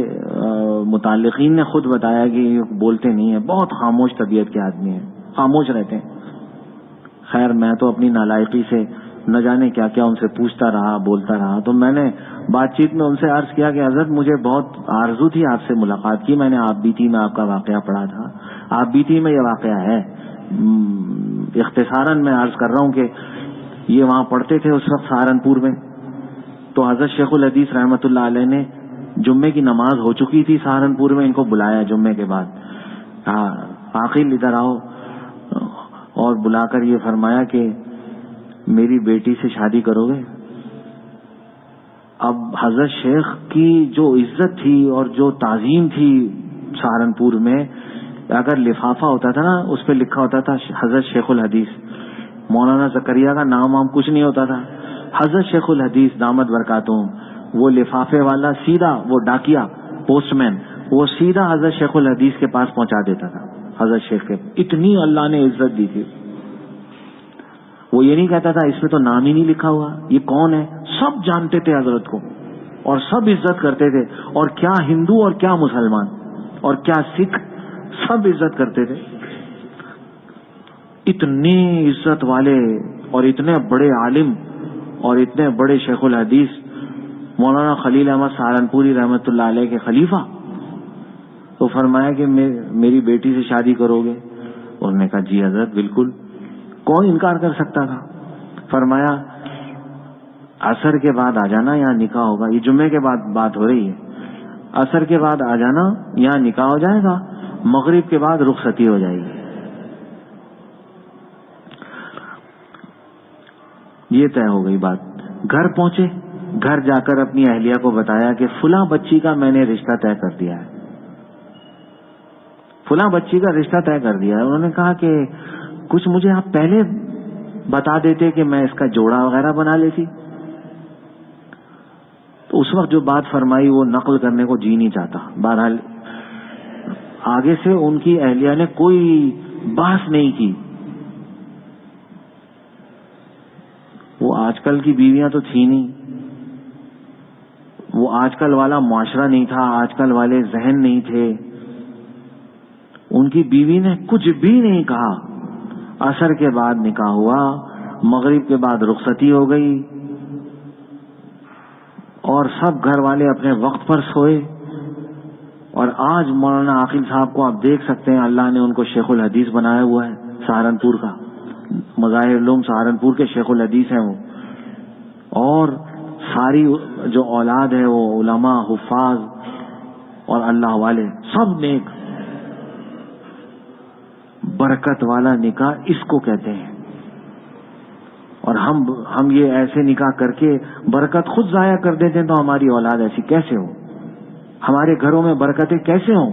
متعلقین نے خود بتایا کہ یہ بولتے نہیں ہیں، بہت خاموش طبیعت کے آدمی ہیں، خاموش رہتے ہیں. خیر میں تو اپنی نالائقی سے نہ جانے کیا کیا ان سے پوچھتا رہا، بولتا رہا. تو میں نے بات چیت میں ان سے عرض کیا کہ حضرت مجھے بہت آرزو تھی آپ سے ملاقات کی. میں نے آپ بیتی میں آپ کا واقعہ پڑھا تھا، آپ بیتی میں یہ واقعہ ہے. اختصاراً میں عرض کر رہا ہوں کہ یہ وہاں پڑھتے تھے اس وقت سہارنپور میں. تو حضرت شیخ الحدیث رحمۃ اللہ علیہ نے جمعے کی نماز ہو چکی تھی سہارنپور میں، ان کو بلایا جمعے کے بعد. عاقل ادھر آؤ، اور بلا کر یہ فرمایا کہ میری بیٹی سے شادی کرو گے. اب حضرت شیخ کی جو عزت تھی اور جو تعظیم تھی سہارنپور میں، اگر لفافہ ہوتا تھا نا اس پہ لکھا ہوتا تھا حضرت شیخ الحدیث، مولانا زکریا کا نام وام کچھ نہیں ہوتا تھا، حضرت شیخ الحدیث دامت برکاتہم، وہ لفافے والا سیدھا، وہ ڈاکیا پوسٹ مین، وہ سیدھا حضرت شیخ الحدیث کے پاس پہنچا دیتا تھا، حضرت شیخ کے۔ اتنی اللہ نے عزت دی تھی۔ وہ یہ نہیں کہتا تھا اس میں تو نام ہی نہیں لکھا ہوا، یہ کون ہے، سب جانتے تھے حضرت کو اور سب عزت کرتے تھے، اور کیا ہندو اور کیا مسلمان اور کیا سکھ، سب عزت کرتے تھے۔ اتنے عزت والے اور اتنے بڑے عالم اور اتنے بڑے شیخ الحدیث مولانا خلیل احمد سہارنپوری رحمۃ اللہ علیہ کے خلیفہ، تو فرمایا کہ میری بیٹی سے شادی کرو گے؟ انہوں نے کہا جی حضرت بالکل، کون انکار کر سکتا تھا؟ فرمایا عصر کے بعد آ جانا، یہاں نکاح ہوگا، یہ جمعے کے بعد بات ہو رہی ہے، عصر کے بعد آ جانا، یہاں نکاح ہو جائے گا، مغرب کے بعد رخصتی ہو جائے گی۔ یہ طے ہو گئی بات۔ گھر پہنچے، گھر جا کر اپنی اہلیہ کو بتایا کہ فلاں بچی کا میں نے رشتہ طے کر دیا ہے، فلاں بچی کا رشتہ طے کر دیا ہے۔ انہوں نے کہا کہ کچھ مجھے آپ پہلے بتا دیتے کہ میں اس کا جوڑا وغیرہ بنا لیتی۔ تو اس وقت جو بات فرمائی وہ نقل کرنے کو جی نہیں چاہتا۔ بہرحال آگے سے ان کی اہلیہ نے کوئی بحث نہیں کی۔ وہ آج کل کی بیویاں تو تھی نہیں، وہ آج کل والا معاشرہ نہیں تھا، آج کل والے ذہن نہیں تھے۔ ان کی بیوی نے کچھ بھی نہیں کہا۔ عصر کے بعد نکاح ہوا، مغرب کے بعد رخصتی ہو گئی، اور سب گھر والے اپنے وقت پر سوئے۔ اور آج مولانا عاقل صاحب کو آپ دیکھ سکتے ہیں، اللہ نے ان کو شیخ الحدیث بنایا ہوا ہے، سہارنپور کا، مظاہر العلوم سہارنپور کے شیخ الحدیث ہیں وہ، اور ساری جو اولاد ہے وہ علماء، حفاظ اور اللہ والے، سب نیک۔ برکت والا نکاح اس کو کہتے ہیں۔ اور ہم یہ ایسے نکاح کر کے برکت خود ضائع کر دیتے ہیں، تو ہماری اولاد ایسی کیسے ہو؟ ہمارے گھروں میں برکتیں کیسے ہوں؟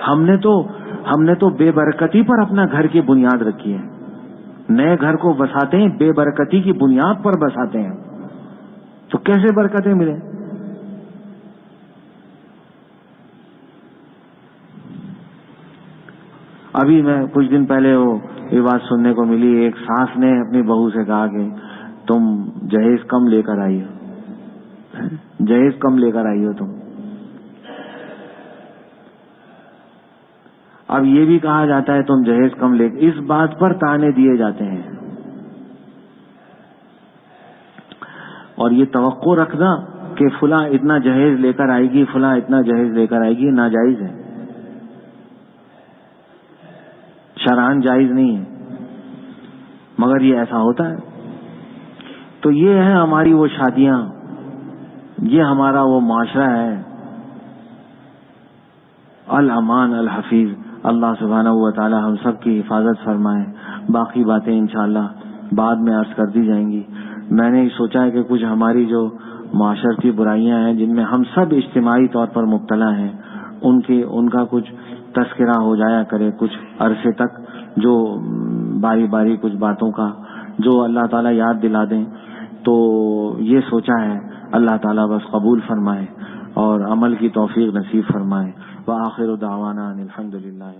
ہم نے تو بے برکتی پر اپنا گھر کی بنیاد رکھی ہے۔ نئے گھر کو بساتے ہیں بے برکتی کی بنیاد پر بساتے ہیں، تو کیسے برکتیں ملیں؟ ابھی میں کچھ دن پہلے یہ بات سننے کو ملی، ایک ساس نے اپنی بہو سے کہا کہ تم جہیز کم لے کر آئی ہو، جہیز کم لے کر آئی ہو تم۔ اب یہ بھی کہا جاتا ہے تم جہیز کم لے، اس بات پر طعنے دیے جاتے ہیں۔ اور یہ توقع رکھنا کہ فلاں اتنا جہیز لے کر آئے گی، فلاں اتنا جہیز لے کر آئے گی، ناجائز ہے، شرعاً جائز نہیں ہے، مگر یہ ایسا ہوتا ہے۔ تو یہ ہے ہماری وہ شادیاں، یہ ہمارا وہ معاشرہ ہے۔ الامان الحفیظ، اللہ سبحانہ و تعالی ہم سب کی حفاظت فرمائے۔ باقی باتیں انشاءاللہ بعد میں عرض کر دی جائیں گی۔ میں نے سوچا ہے کہ کچھ ہماری جو معاشرتی برائیاں ہیں جن میں ہم سب اجتماعی طور پر مبتلا ہیں، ان کا کچھ تذکرہ ہو جایا کرے کچھ عرصے تک، جو باری باری کچھ باتوں کا جو اللہ تعالیٰ یاد دلا دیں، تو یہ سوچا ہے۔ اللہ تعالیٰ بس قبول فرمائے اور عمل کی توفیق نصیب فرمائے۔ وآخر دعوانا ان الحمد للہ۔